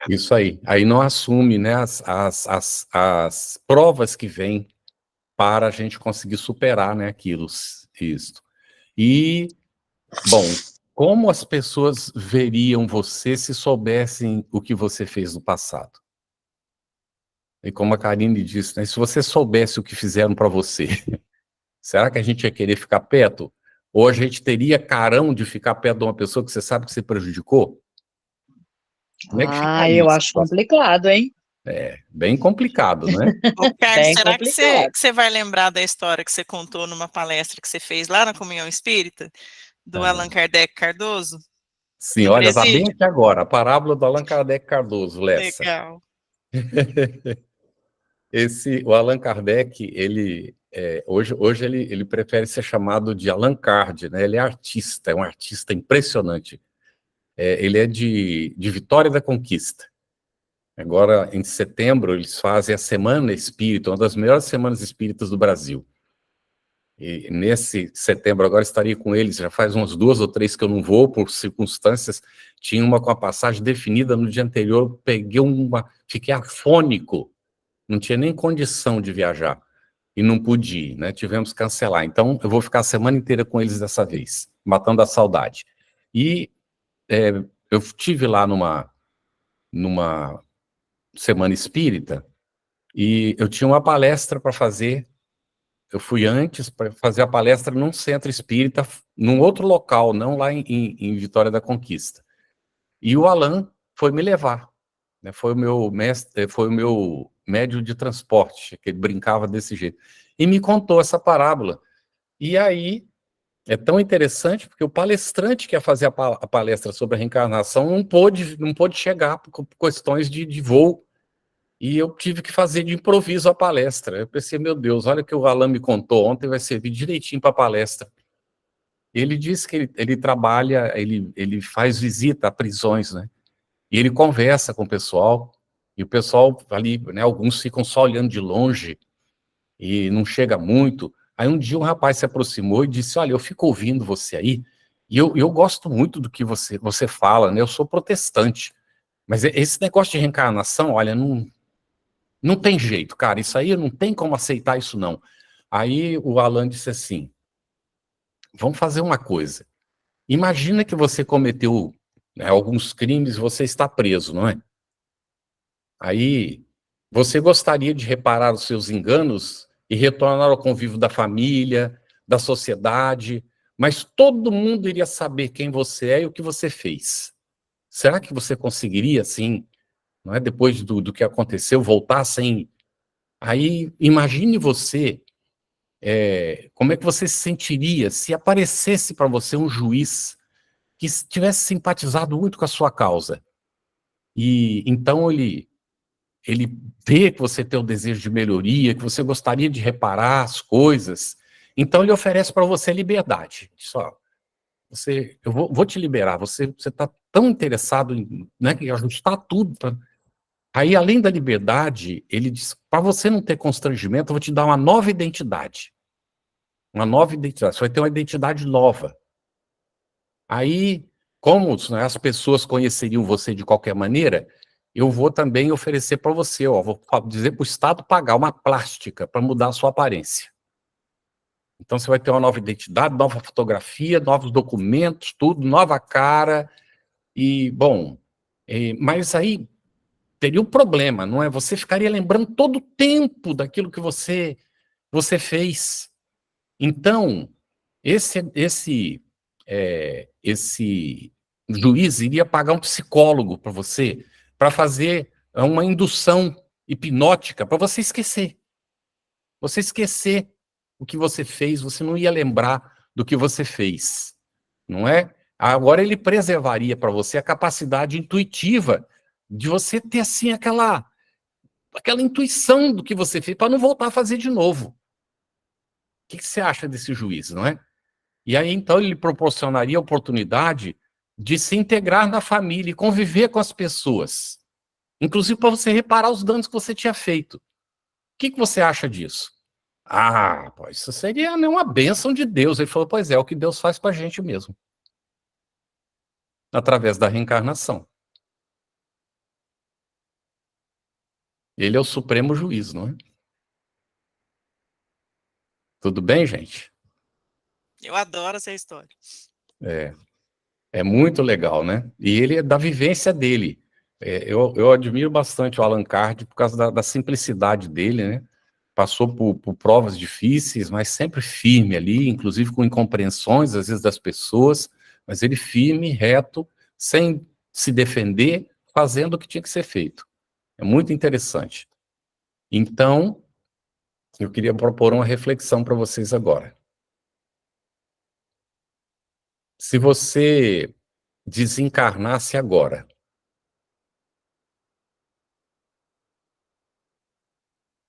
Isso aí. Aí não assume, né, as provas que vêm para a gente conseguir superar, né, aquilo, isso. E, bom, como as pessoas veriam você se soubessem o que você fez no passado? E como a Karine disse, né, se você soubesse o que fizeram para você, será que a gente ia querer ficar perto? Ou a gente teria carão de ficar perto de uma pessoa que você sabe que você prejudicou? Como é que ficaria Eu essa acho situação? complicado, hein? É, bem complicado, né? Ô, Carlos, Bem será que complicado. você vai lembrar da história que você contou numa palestra que você fez lá na Comunhão Espírita, do Allan Kardec Cardoso, Sim, no olha, tá bem presídio? aqui agora, a parábola do Allan Kardec Cardoso, Lessa. Legal. O Allan Kardec, hoje ele prefere ser chamado de Allan Kard, né? Ele é artista, é um artista impressionante. Ele é de Vitória da Conquista. Agora, em setembro, eles fazem a Semana Espírita, uma das melhores semanas espíritas do Brasil. E nesse setembro, agora estaria com eles, já faz umas 2 ou 3 que eu não vou, por circunstâncias, tinha uma com a passagem definida no dia anterior, fiquei afônico, não tinha nem condição de viajar, e não pude ir, né, tivemos que cancelar. Então, eu vou ficar a semana inteira com eles dessa vez, matando a saudade. E eu estive lá numa semana espírita, e eu tinha uma palestra para fazer. Eu fui antes para fazer a palestra num centro espírita, num outro local, não lá em Vitória da Conquista. E o Allan foi me levar, né? Foi o meu mestre, foi o meu médio de transporte, que ele brincava desse jeito. E me contou essa parábola. E aí é tão interessante porque o palestrante que ia fazer a palestra sobre a reencarnação não pôde chegar por questões de voo. E eu tive que fazer de improviso a palestra. Eu pensei, meu Deus, olha o que o Allan me contou ontem, vai servir direitinho para a palestra. Ele disse que ele trabalha, ele faz visita a prisões, né? E ele conversa com o pessoal, e o pessoal ali, né, alguns ficam só olhando de longe, e não chega muito. Aí um dia um rapaz se aproximou e disse, olha, eu fico ouvindo você aí, e eu gosto muito do que você fala, né? Eu sou protestante, mas esse negócio de reencarnação, olha, não tem jeito, cara, isso aí não tem como aceitar isso não. Aí o Allan disse assim, vamos fazer uma coisa, imagina que você cometeu, né, alguns crimes, você está preso, não é? Aí você gostaria de reparar os seus enganos e retornar ao convívio da família, da sociedade, mas todo mundo iria saber quem você é e o que você fez. Será que você conseguiria, assim, não é, depois do que aconteceu, voltar sem... Aí, imagine você, como é que você se sentiria se aparecesse para você um juiz que tivesse simpatizado muito com a sua causa. E então ele vê que você tem o desejo de melhoria, que você gostaria de reparar as coisas, então ele oferece para você liberdade. Só, eu vou te liberar, você está tão interessado em, né, em ajustar tudo. Aí, além da liberdade, ele diz, para você não ter constrangimento, eu vou te dar uma nova identidade. Uma nova identidade, você vai ter uma identidade nova. Aí, como, né, as pessoas conheceriam você de qualquer maneira, eu vou também oferecer para você, ó, vou dizer para o Estado pagar uma plástica para mudar a sua aparência. Então você vai ter uma nova identidade, nova fotografia, novos documentos, tudo, nova cara, e, bom, mas aí teria um problema, não é? Você ficaria lembrando todo o tempo daquilo que você fez. Então, esse juiz iria pagar um psicólogo para você, para fazer uma indução hipnótica, para você esquecer. Você esquecer o que você fez, você não ia lembrar do que você fez. não é? Agora ele preservaria para você a capacidade intuitiva de você ter, assim, aquela intuição do que você fez, para não voltar a fazer de novo. O que você acha desse juiz, não é? E aí, então, ele proporcionaria a oportunidade de se integrar na família e conviver com as pessoas, inclusive para você reparar os danos que você tinha feito. O que você acha disso? Ah, pô, isso seria, né, uma bênção de Deus. Ele falou, pois é o que Deus faz com a gente mesmo, através da reencarnação. Ele é o supremo juiz, não é? Tudo bem, gente? Eu adoro essa história. É muito legal, né? E ele é da vivência dele. Eu admiro bastante o Allan Kardec por causa da simplicidade dele, né? Passou por provas difíceis, mas sempre firme ali, inclusive com incompreensões, às vezes, das pessoas, mas ele firme, reto, sem se defender, fazendo o que tinha que ser feito. É muito interessante. Então, eu queria propor uma reflexão para vocês agora. Se você desencarnasse agora,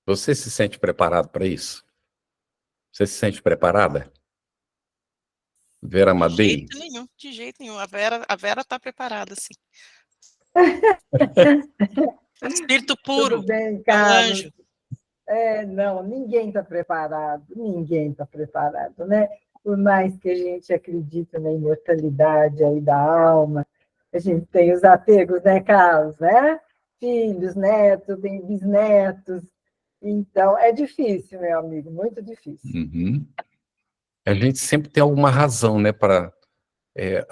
você se sente preparado para isso? Você se sente preparada? Vera Madei? De jeito nenhum. A Vera está preparada, sim. Espírito puro. Tudo bem, um Carlos. anjo. Não, ninguém está preparado, né? Por mais que a gente acredite na imortalidade aí da alma, a gente tem os apegos, né, Carlos, né? Filhos, netos, bisnetos. Então, é difícil, meu amigo, muito difícil. Uhum. A gente sempre tem alguma razão, né, para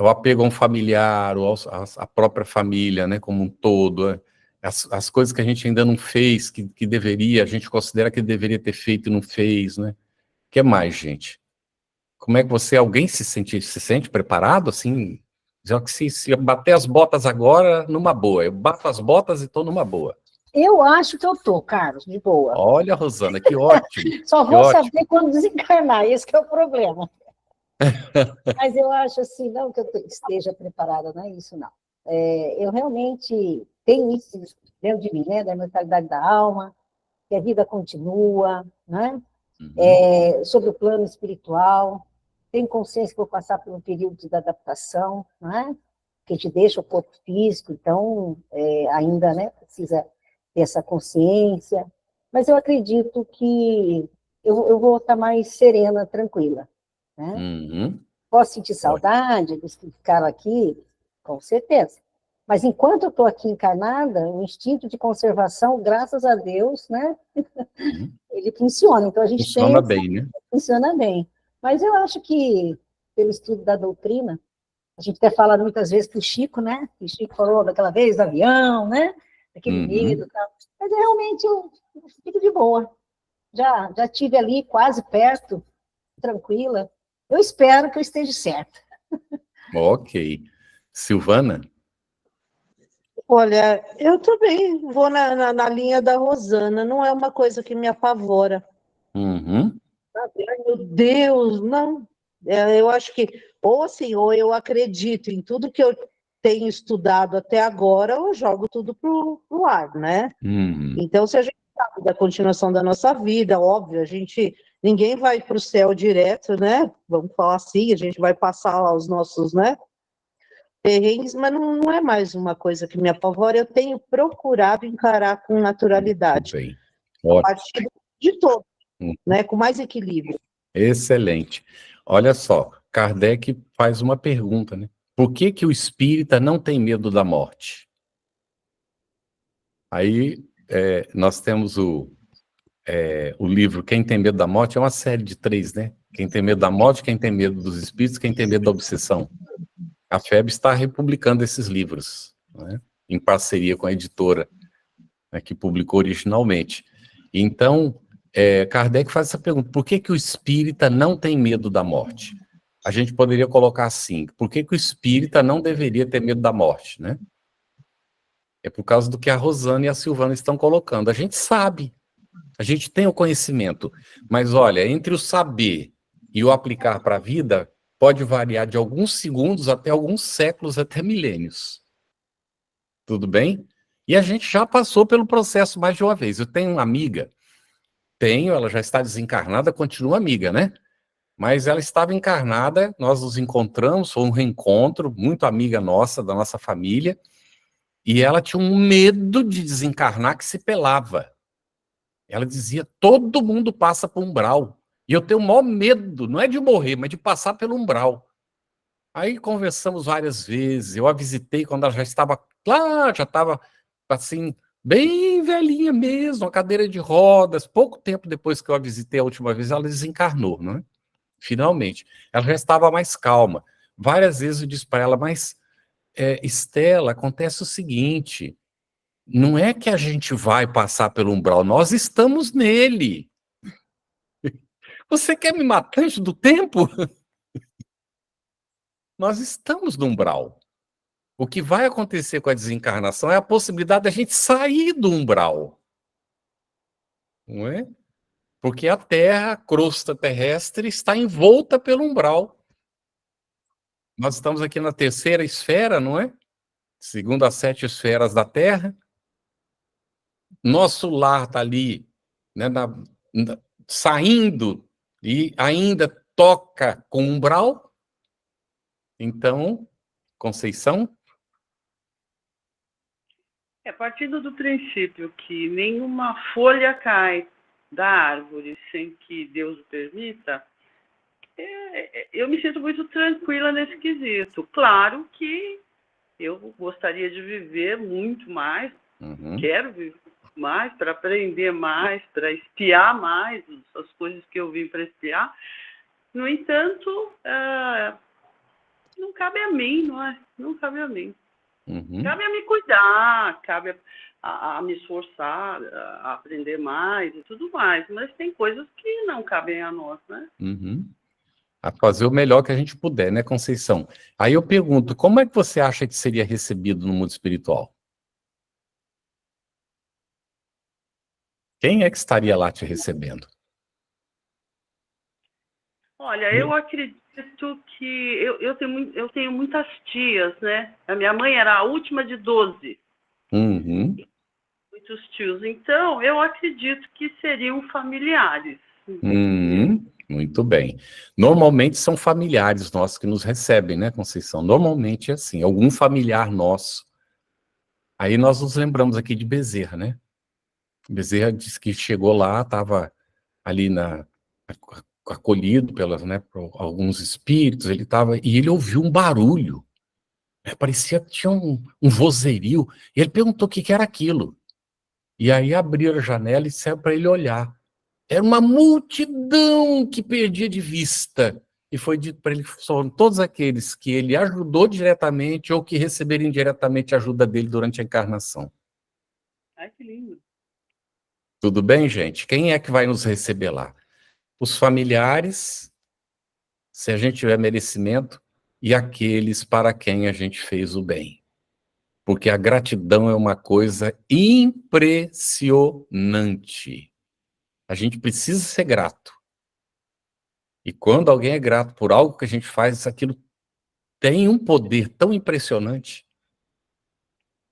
o apego a um familiar, ou a própria família, né, como um todo, as coisas que a gente ainda não fez, que deveria, a gente considera que deveria ter feito e não fez, né? O que mais, gente? Como é que alguém se sente preparado, assim? Já que se eu bater as botas agora, numa boa. Eu bato as botas e estou numa boa. Eu acho que eu estou, Carlos, de boa. Olha, Rosana, que ótimo. Só vou ótimo. saber quando desencarnar, esse que é o problema. Mas eu acho assim, não que eu esteja preparada, não é isso, não. Eu realmente tenho isso dentro de mim, né, da imortalidade da alma, que a vida continua, né? Sobre o plano espiritual, tenho consciência que vou passar por um período de adaptação, né? Que a gente deixa o corpo físico, então ainda, né, precisa ter essa consciência, mas eu acredito que eu vou estar mais serena, tranquila, né? Posso sentir saudade dos que ficaram aqui? Com certeza. Mas enquanto eu estou aqui encarnada, o instinto de conservação, graças a Deus, né? Ele funciona. Então a gente funciona bem, né? Funciona bem. Mas eu acho que, pelo estudo da doutrina, a gente até fala muitas vezes que o Chico, né? O Chico falou daquela vez do avião, né? Daquele medo, tá? Mas realmente eu fico de boa. Já estive ali quase perto, tranquila. Eu espero que eu esteja certa. Ok. Silvana? Olha, eu também vou na linha da Rosana, não é uma coisa que me apavora. Sabe? Ai, meu Deus, não. Eu acho que, ou assim, ou eu acredito em tudo que eu tenho estudado até agora, ou eu jogo tudo pro ar, né? Então, se a gente sabe da continuação da nossa vida, óbvio, ninguém vai para o céu direto, né? Vamos falar assim, a gente vai passar lá os nossos, né? Perrengues, mas não é mais uma coisa que me apavora, eu tenho procurado encarar com naturalidade. Bem. A partir de todo, né? Com mais equilíbrio. Excelente. Olha só, Kardec faz uma pergunta, né? Por que o espírita não tem medo da morte? Aí nós temos o livro Quem Tem Medo da Morte, é uma série de 3, né? Quem tem medo da morte, quem tem medo dos espíritos, quem tem medo da obsessão. A FEB está republicando esses livros, né? Em parceria com a editora, né, que publicou originalmente. Então, Kardec faz essa pergunta, por que o espírita não tem medo da morte? A gente poderia colocar assim, por que o espírita não deveria ter medo da morte, né? É por causa do que a Rosana e a Silvana estão colocando. A gente sabe, a gente tem o conhecimento, mas olha, entre o saber e o aplicar para a vida, pode variar de alguns segundos até alguns séculos, até milênios. Tudo bem? E a gente já passou pelo processo mais de uma vez. Eu tenho uma amiga, ela já está desencarnada, continua amiga, né? Mas ela estava encarnada, nós nos encontramos, foi um reencontro, muito amiga nossa, da nossa família, e ela tinha um medo de desencarnar que se pelava. Ela dizia, todo mundo passa por umbral. E eu tenho o maior medo, não é de morrer, mas de passar pelo umbral. Aí conversamos várias vezes, eu a visitei quando ela já estava lá, já estava assim, bem velhinha mesmo, uma cadeira de rodas. Pouco tempo depois que eu a visitei a última vez, ela desencarnou, né? Finalmente. Ela já estava mais calma. Várias vezes eu disse para ela, mas Estela, acontece o seguinte, não é que a gente vai passar pelo umbral, nós estamos nele. Você quer me matar antes do tempo? Nós estamos no umbral. O que vai acontecer com a desencarnação é a possibilidade da gente sair do umbral. Não é? Porque a Terra, a crosta terrestre, está envolta pelo umbral. Nós estamos aqui na terceira esfera, não é? Segundo as 7 esferas da Terra. Nosso lar está ali, né, saindo e ainda toca com umbral. Então, Conceição? Partindo do princípio que nenhuma folha cai da árvore sem que Deus o permita, eu me sinto muito tranquila nesse quesito. Claro que eu gostaria de viver muito mais, quero viver mais, para aprender mais, para espiar mais as coisas que eu vim para espiar. No entanto, não cabe a mim, não é? Não cabe a mim. Cabe a me cuidar, cabe a me esforçar, a aprender mais e tudo mais, mas tem coisas que não cabem a nós, né? A fazer o melhor que a gente puder, né, Conceição? Aí eu pergunto, como é que você acha que seria recebido no mundo espiritual? Quem é que estaria lá te recebendo? Olha, eu acredito que eu tenho muitas tias, né? A minha mãe era a última de 12. Muitos tios. Então, eu acredito que seriam familiares. Muito bem. Normalmente são familiares nossos que nos recebem, né, Conceição? Normalmente é assim, algum familiar nosso. Aí nós nos lembramos aqui de Bezerra, né? Bezerra disse que chegou lá, estava ali acolhido por alguns espíritos, e ele ouviu um barulho, parecia que tinha um vozerio, e ele perguntou o que era aquilo. E aí abriram a janela e disseram para ele olhar. Era uma multidão que perdia de vista. E foi dito para ele que foram todos aqueles que ele ajudou diretamente ou que receberam indiretamente a ajuda dele durante a encarnação. Ai, que lindo. Tudo bem, gente? Quem é que vai nos receber lá? Os familiares, se a gente tiver merecimento, e aqueles para quem a gente fez o bem. Porque a gratidão é uma coisa impressionante. A gente precisa ser grato. E quando alguém é grato por algo que a gente faz, aquilo tem um poder tão impressionante.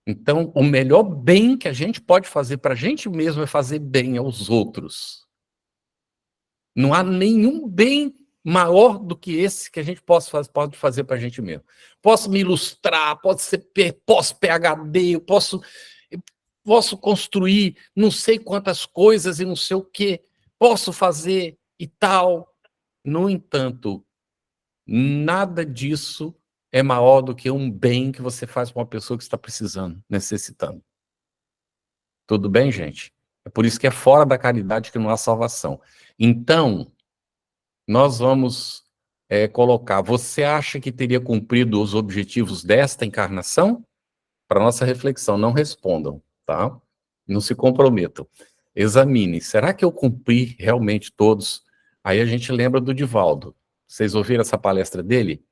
Então, o melhor bem que a gente pode fazer para a gente mesmo é fazer bem aos outros. Não há nenhum bem maior do que esse que a gente pode fazer para a gente mesmo. Posso me ilustrar, posso PhD, eu posso construir não sei quantas coisas e não sei o quê, posso fazer e tal. No entanto, nada disso é maior do que um bem que você faz para uma pessoa que está precisando, necessitando. Tudo bem, gente? É por isso que é fora da caridade que não há salvação. Então, nós vamos colocar, você acha que teria cumprido os objetivos desta encarnação? Para nossa reflexão, não respondam, tá? Não se comprometam. Examine, será que eu cumpri realmente todos? Aí a gente lembra do Divaldo. Vocês ouviram essa palestra dele?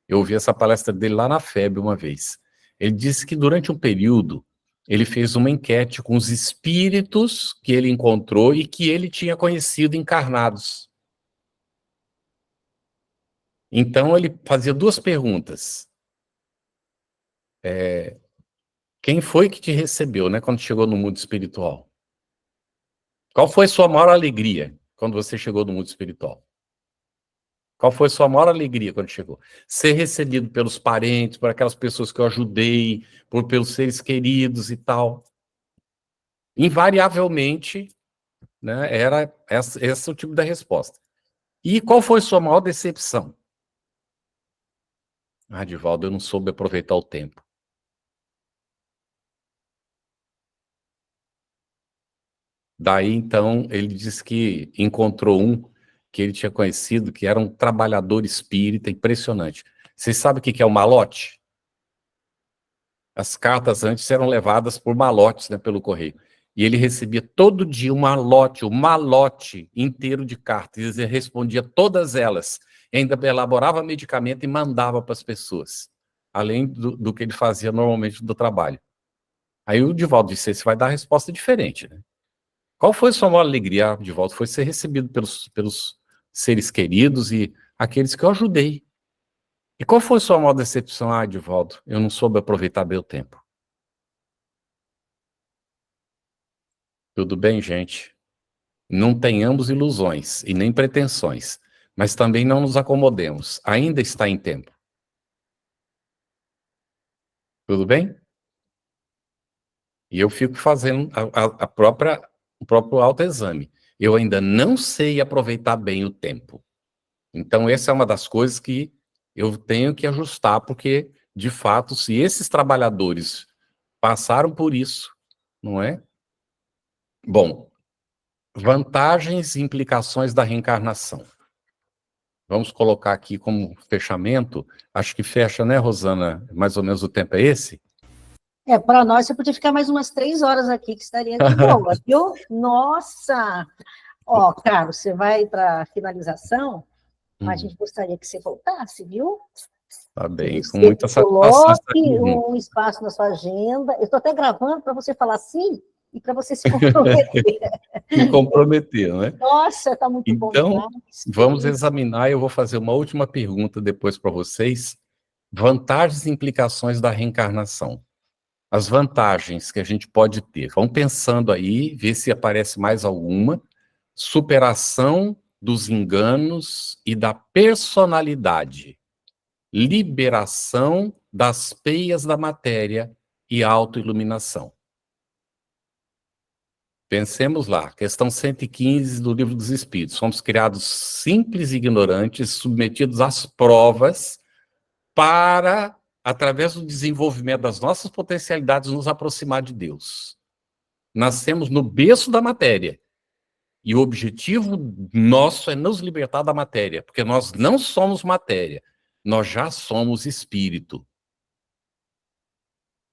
Eu ouvi essa palestra dele lá na FEB uma vez. Ele disse que durante um período, ele fez uma enquete com os espíritos que ele encontrou e que ele tinha conhecido encarnados. Então, ele fazia duas perguntas. Quem foi que te recebeu, né, quando chegou no mundo espiritual? Qual foi sua maior alegria quando você chegou no mundo espiritual? Qual foi sua maior alegria quando chegou? Ser recebido pelos parentes, por aquelas pessoas que eu ajudei, pelos seres queridos e tal. Invariavelmente, né, era esse o tipo da resposta. E qual foi sua maior decepção? Ah, Divaldo, eu não soube aproveitar o tempo. Daí, então, ele disse que encontrou um que ele tinha conhecido, que era um trabalhador espírita impressionante. Vocês sabem o que é o malote? As cartas antes eram levadas por malotes, né, pelo correio. E ele recebia todo dia um malote inteiro de cartas. Ele respondia todas elas. Ainda elaborava medicamento e mandava para as pessoas. Além do que ele fazia normalmente do trabalho. Aí o Divaldo disse, você vai dar a resposta diferente, né? Qual foi a sua maior alegria, Divaldo? Foi ser recebido pelos seres queridos e aqueles que eu ajudei. E qual foi a sua maior decepção? Ah, Divaldo, eu não soube aproveitar bem o tempo. Tudo bem, gente? Não tenhamos ilusões e nem pretensões, mas também não nos acomodemos. Ainda está em tempo. Tudo bem? E eu fico fazendo o próprio autoexame. Eu ainda não sei aproveitar bem o tempo. Então, essa é uma das coisas que eu tenho que ajustar, porque, de fato, se esses trabalhadores passaram por isso, não é? Bom, vantagens e implicações da reencarnação. Vamos colocar aqui como fechamento. Acho que fecha, né, Rosana? Mais ou menos o tempo é esse? Para nós, você podia ficar mais umas 3 horas aqui, que estaria de boa, viu? Nossa! Ó, Carlos, você vai para a finalização, mas a gente gostaria que você voltasse, viu? Tá bem, com Você muita satisfação. coloque um espaço na sua agenda. Eu estou até gravando para você falar sim e para você se comprometer. Se comprometer, né? Nossa, está muito bom. Então, vamos examinar. Eu vou fazer uma última pergunta depois para vocês. Vantagens e implicações da reencarnação. As vantagens que a gente pode ter. Vão pensando aí, ver se aparece mais alguma. Superação dos enganos e da personalidade. Liberação das peias da matéria e autoiluminação. Pensemos lá, questão 115 do Livro dos Espíritos. Somos criados simples e ignorantes, submetidos às provas para, através do desenvolvimento das nossas potencialidades, nos aproximar de Deus. Nascemos no berço da matéria. E o objetivo nosso é nos libertar da matéria, porque nós não somos matéria, nós já somos espírito.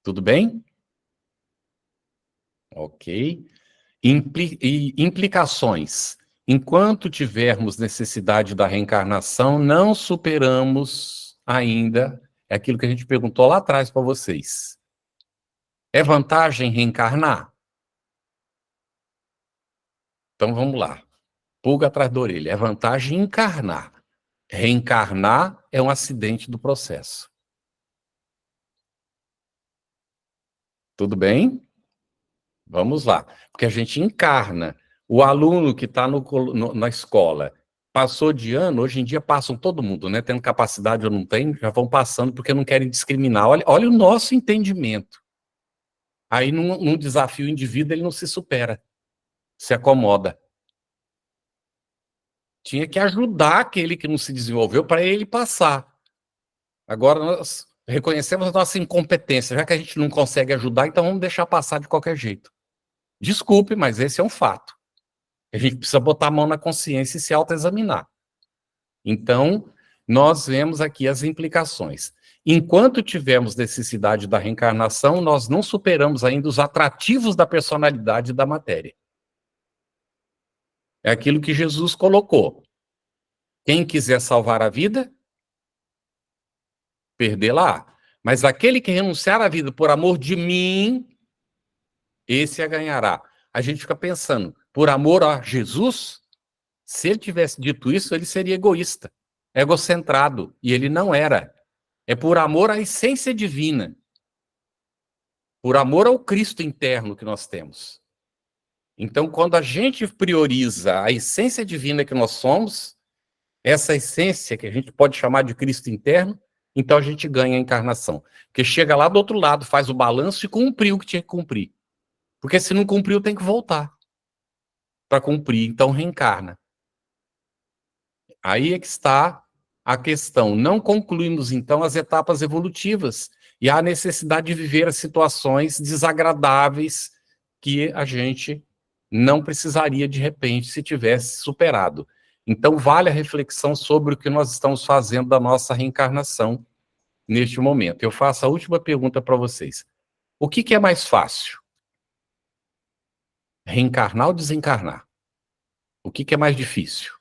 Tudo bem? Ok. Implicações. Enquanto tivermos necessidade da reencarnação, não superamos ainda aquilo que a gente perguntou lá atrás para vocês. É vantagem reencarnar? Então vamos lá. Pulga atrás da orelha. É vantagem encarnar. Reencarnar é um acidente do processo. Tudo bem? Vamos lá. Porque a gente encarna. O aluno que está na escola passou de ano, hoje em dia passam todo mundo, né? Tendo capacidade ou não tem, já vão passando porque não querem discriminar. Olha o nosso entendimento. Aí, num desafio indivíduo, ele não se supera, se acomoda. Tinha que ajudar aquele que não se desenvolveu para ele passar. Agora, nós reconhecemos a nossa incompetência. Já que a gente não consegue ajudar, então vamos deixar passar de qualquer jeito. Desculpe, mas esse é um fato. A gente precisa botar a mão na consciência e se autoexaminar. Então, nós vemos aqui as implicações. Enquanto tivermos necessidade da reencarnação, nós não superamos ainda os atrativos da personalidade da matéria. É aquilo que Jesus colocou. Quem quiser salvar a vida, perdê-la. Mas aquele que renunciar à vida por amor de mim, esse a ganhará. A gente fica pensando, por amor a Jesus, se ele tivesse dito isso, ele seria egoísta. egocentrado, e ele não era. É por amor à essência divina, por amor ao Cristo interno que nós temos. Então, quando a gente prioriza a essência divina que nós somos, essa essência que a gente pode chamar de Cristo interno, então a gente ganha a encarnação. Porque chega lá do outro lado, faz o balanço e cumpriu o que tinha que cumprir. Porque se não cumpriu, tem que voltar para cumprir, então reencarna. Aí é que está a questão. Não concluímos, então, as etapas evolutivas e há necessidade de viver as situações desagradáveis que a gente não precisaria, de repente, se tivesse superado. Então, vale a reflexão sobre o que nós estamos fazendo da nossa reencarnação neste momento. Eu faço a última pergunta para vocês. O que é mais fácil? Reencarnar ou desencarnar? O que é mais difícil?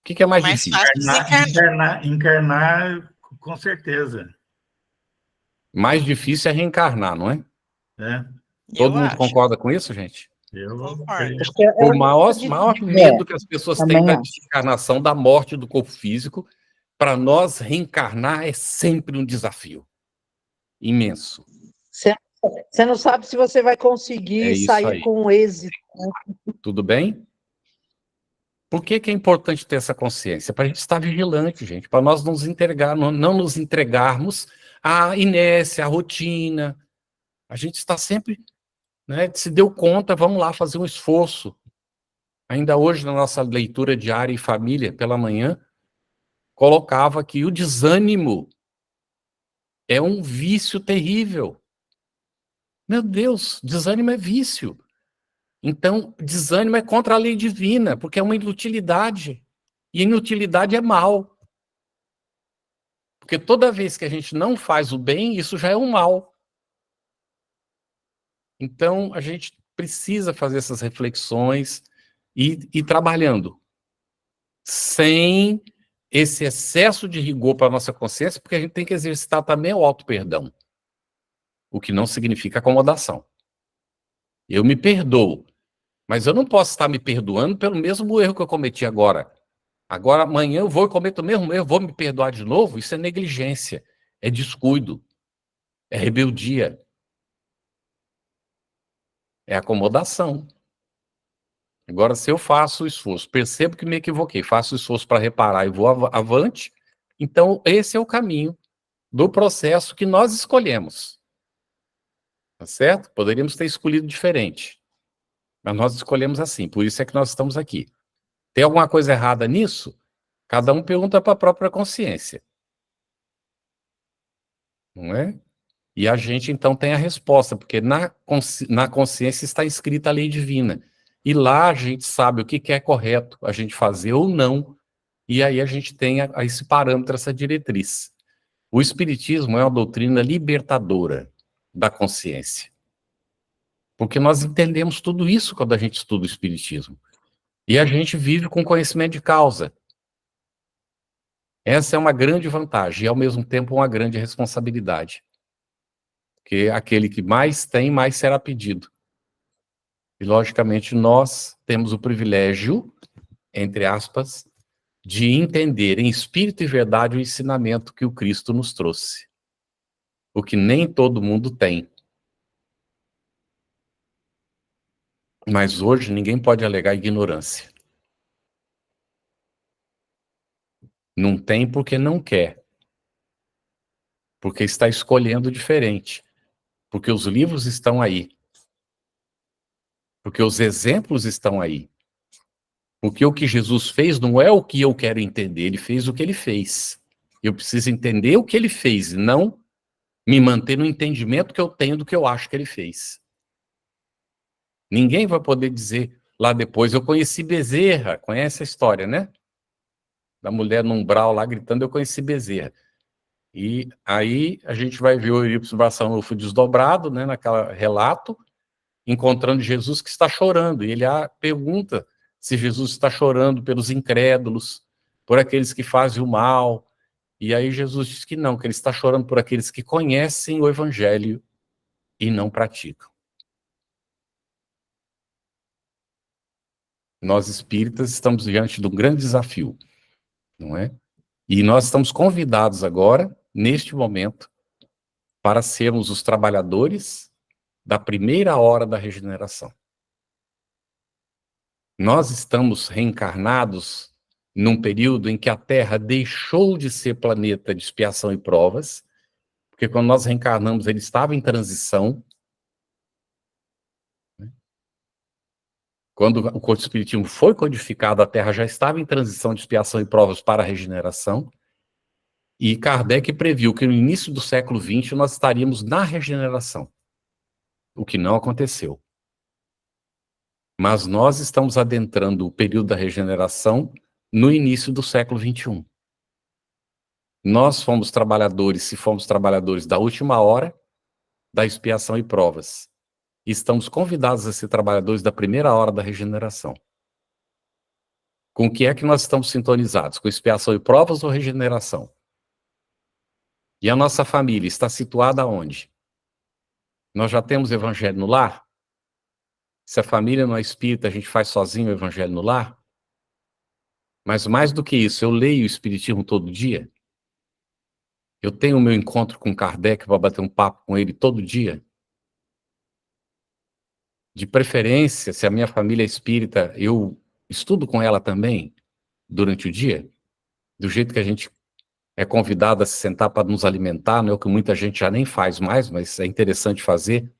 O que é mais difícil? Encarnar, com certeza. Mais difícil é reencarnar, não é? É. Todo mundo concorda com isso, gente? Eu concordo. O maior medo que as pessoas têm da desencarnação, da morte do corpo físico, para nós, reencarnar é sempre um desafio imenso. Você não sabe se você vai conseguir sair com êxito. Tudo bem? Por que é importante ter essa consciência? Para a gente estar vigilante, gente, para nós não nos entregarmos à inércia, à rotina. A gente está sempre, né, se deu conta, vamos lá fazer um esforço. Ainda hoje, na nossa leitura diária em família, pela manhã, colocava que o desânimo é um vício terrível. Meu Deus, desânimo é vício. Então, desânimo é contra a lei divina, porque é uma inutilidade. E inutilidade é mal. Porque toda vez que a gente não faz o bem, isso já é um mal. Então, a gente precisa fazer essas reflexões e ir trabalhando. Sem esse excesso de rigor para a nossa consciência, porque a gente tem que exercitar também o auto-perdão. O que não significa acomodação. Eu me perdoo. Mas eu não posso estar me perdoando pelo mesmo erro que eu cometi agora. Agora, amanhã eu vou e cometo o mesmo erro, vou me perdoar de novo? Isso é negligência, é descuido, é rebeldia, é acomodação. Agora, se eu faço o esforço, percebo que me equivoquei, faço o esforço para reparar e vou avante, então esse é o caminho do processo que nós escolhemos. Tá certo? Poderíamos ter escolhido diferente. Mas nós escolhemos assim, por isso é que nós estamos aqui. Tem alguma coisa errada nisso? Cada um pergunta para a própria consciência. Não é? E a gente, então, tem a resposta, porque na consciência está escrita a lei divina. E lá a gente sabe o que é correto a gente fazer ou não, e aí a gente tem esse parâmetro, essa diretriz. O Espiritismo é uma doutrina libertadora da consciência. Porque nós entendemos tudo isso quando a gente estuda o Espiritismo. E a gente vive com conhecimento de causa. Essa é uma grande vantagem e, ao mesmo tempo, uma grande responsabilidade. Porque aquele que mais tem, mais será pedido. E, logicamente, nós temos o privilégio, entre aspas, de entender em espírito e verdade o ensinamento que o Cristo nos trouxe. O que nem todo mundo tem. Mas hoje ninguém pode alegar ignorância. Não tem porque não quer. Porque está escolhendo diferente. Porque os livros estão aí. Porque os exemplos estão aí. Porque o que Jesus fez não é o que eu quero entender, ele fez o que ele fez. Eu preciso entender o que ele fez, e não me manter no entendimento que eu tenho do que eu acho que ele fez. Ninguém vai poder dizer lá depois, eu conheci Bezerra, conhece a história, né? Da mulher no umbral lá gritando, eu conheci Bezerra. E aí a gente vai ver o Eurípides Barçanufo desdobrado, né, naquele relato, encontrando Jesus que está chorando. E ele pergunta se Jesus está chorando pelos incrédulos, por aqueles que fazem o mal. E aí Jesus diz que não, que ele está chorando por aqueles que conhecem o Evangelho e não praticam. Nós espíritas estamos diante de um grande desafio, não é? E nós estamos convidados agora, neste momento, para sermos os trabalhadores da primeira hora da regeneração. Nós estamos reencarnados num período em que a Terra deixou de ser planeta de expiação e provas, porque quando nós reencarnamos ele estava em transição. Quando o Código Espiritismo foi codificado, a Terra já estava em transição de expiação e provas para a regeneração, e Kardec previu que no início do século XX nós estaríamos na regeneração, o que não aconteceu. Mas nós estamos adentrando o período da regeneração no início do século XXI. Nós fomos trabalhadores, se fomos trabalhadores da última hora, da expiação e provas. E estamos convidados a ser trabalhadores da primeira hora da regeneração. Com o que é que nós estamos sintonizados? Com expiação e provas ou regeneração? E a nossa família está situada onde? Nós já temos evangelho no lar? Se a família não é espírita, a gente faz sozinho o evangelho no lar? Mas mais do que isso, eu leio o espiritismo todo dia? Eu tenho o meu encontro com Kardec para bater um papo com ele todo dia? De preferência, se a minha família é espírita, eu estudo com ela também durante o dia? Do jeito que a gente é convidado a se sentar para nos alimentar, não é o que muita gente já nem faz mais, mas é interessante fazer,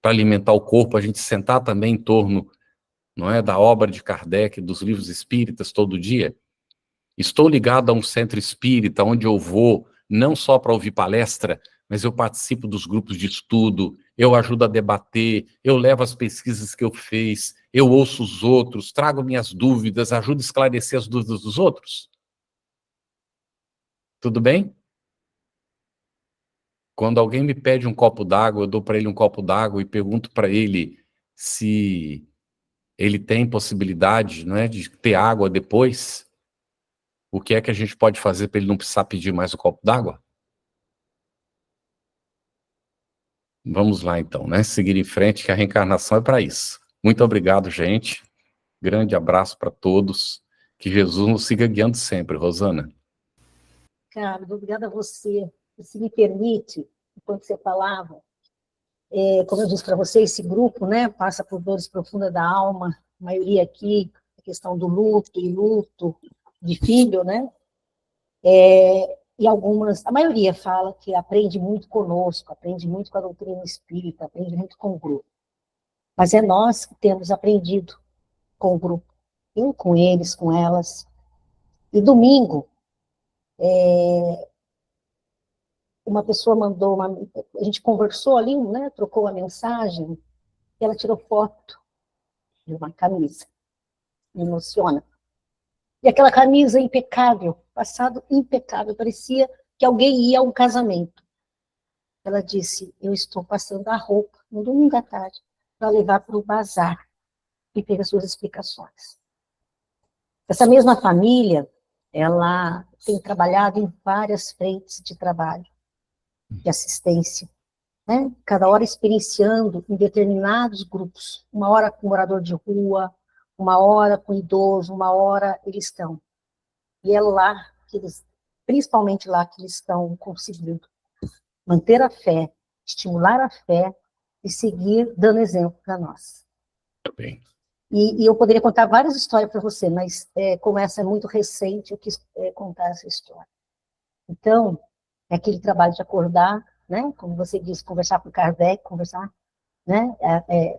para alimentar o corpo, a gente sentar também em torno, não é, da obra de Kardec, dos livros espíritas todo dia. Estou ligado a um centro espírita, onde eu vou, não só para ouvir palestra, mas eu participo dos grupos de estudo, eu ajudo a debater, eu levo as pesquisas que eu fiz, eu ouço os outros, trago minhas dúvidas, ajudo a esclarecer as dúvidas dos outros. Tudo bem? Quando alguém me pede um copo d'água, eu dou para ele um copo d'água e pergunto para ele se ele tem possibilidade, não é, de ter água depois. O que é que a gente pode fazer para ele não precisar pedir mais um copo d'água? Vamos lá então, né? Seguir em frente, que a reencarnação é para isso. Muito obrigado, gente. Grande abraço para todos. Que Jesus nos siga guiando sempre, Rosana. Carlos, obrigada a você. Se me permite, enquanto você falava, como eu disse para você, esse grupo, né, passa por dores profundas da alma, a maioria aqui, a questão do luto e luto de filho, né, e algumas, a maioria fala que aprende muito conosco, aprende muito com a doutrina espírita, aprende muito com o grupo. Mas é nós que temos aprendido com o grupo, eu com eles, com elas. E domingo, uma pessoa mandou a gente conversou ali, né, trocou a mensagem, e ela tirou foto de uma camisa. Me emociona. E aquela camisa impecável, passado impecável, parecia que alguém ia a um casamento. Ela disse, eu estou passando a roupa no domingo à tarde para levar para o bazar e ter as suas explicações. Essa mesma família, ela tem trabalhado em várias frentes de trabalho, de assistência, né? Cada hora experienciando em determinados grupos, uma hora com morador de rua, uma hora com idoso, uma hora eles estão. E é lá que eles, principalmente lá que eles estão conseguindo manter a fé, estimular a fé e seguir dando exemplo para nós. Bem. E eu poderia contar várias histórias para você, mas como essa é muito recente, eu quis contar essa história. Então, é aquele trabalho de acordar, né? Como você disse, conversar com Kardec, conversar, né?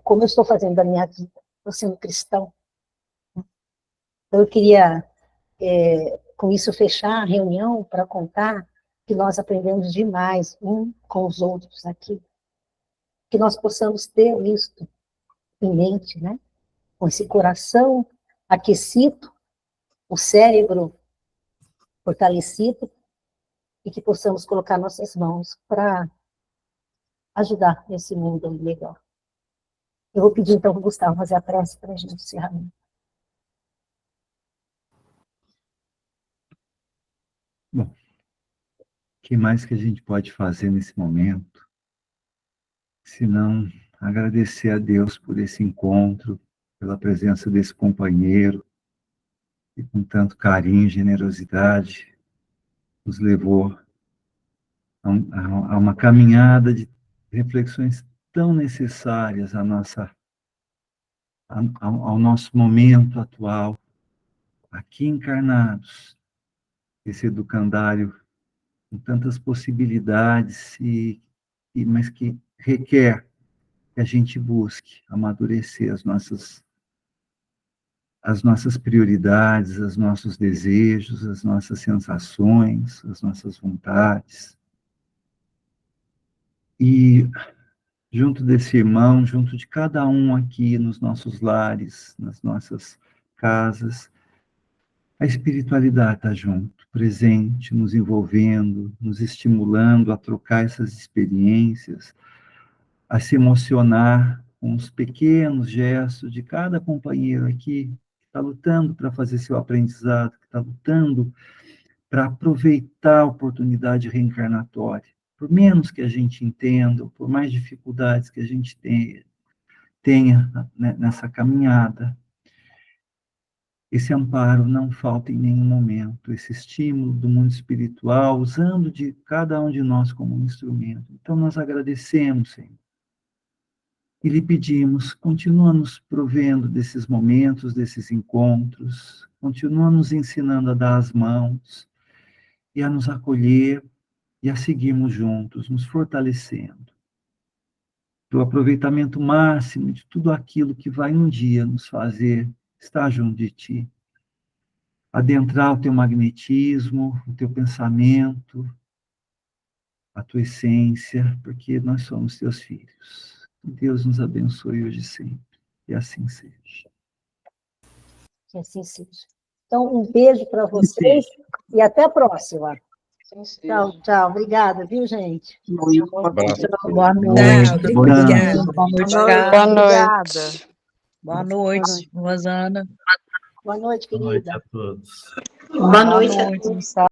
Como eu estou fazendo da minha vida, estou sendo cristão. Então, eu queria, com isso, fechar a reunião para contar que nós aprendemos demais um com os outros aqui, que nós possamos ter isso em mente, né? Com esse coração aquecido, o cérebro fortalecido, e que possamos colocar nossas mãos para ajudar nesse mundo melhor. Eu vou pedir, então, para o Gustavo fazer a prece para a gente encerrar. Bom, o que mais que a gente pode fazer nesse momento, se não agradecer a Deus por esse encontro, pela presença desse companheiro, que com tanto carinho e generosidade nos levou a uma caminhada de reflexões tão necessárias ao nosso momento atual, aqui encarnados, esse educandário com tantas possibilidades, mas que requer que a gente busque amadurecer as nossas prioridades, os nossos desejos, as nossas sensações, as nossas vontades. E junto desse irmão, junto de cada um aqui nos nossos lares, nas nossas casas, a espiritualidade está junto, presente, nos envolvendo, nos estimulando a trocar essas experiências, a se emocionar com os pequenos gestos de cada companheiro aqui, que está lutando para fazer seu aprendizado, que está lutando para aproveitar a oportunidade reencarnatória. Por menos que a gente entenda, por mais dificuldades que a gente tenha nessa caminhada, esse amparo não falta em nenhum momento, esse estímulo do mundo espiritual, usando de cada um de nós como um instrumento. Então, nós agradecemos, Senhor, e lhe pedimos, continua nos provendo desses momentos, desses encontros, continua nos ensinando a dar as mãos e a nos acolher e a seguirmos juntos, nos fortalecendo. Do aproveitamento máximo de tudo aquilo que vai um dia nos fazer estar junto de Ti. Adentrar o Teu magnetismo, o Teu pensamento, a Tua essência, porque nós somos Teus filhos. Deus nos abençoe hoje e sempre. E assim seja. Que assim seja. Então, um beijo para vocês e até a próxima. Tchau, tchau. Obrigada, viu, gente? Boa noite. Obrigada. Boa noite, Boa Carlos. noite. Boa noite, Rosana. Boa noite, Boa noite querida. a todos. Boa noite a Boa noite, Gustavo.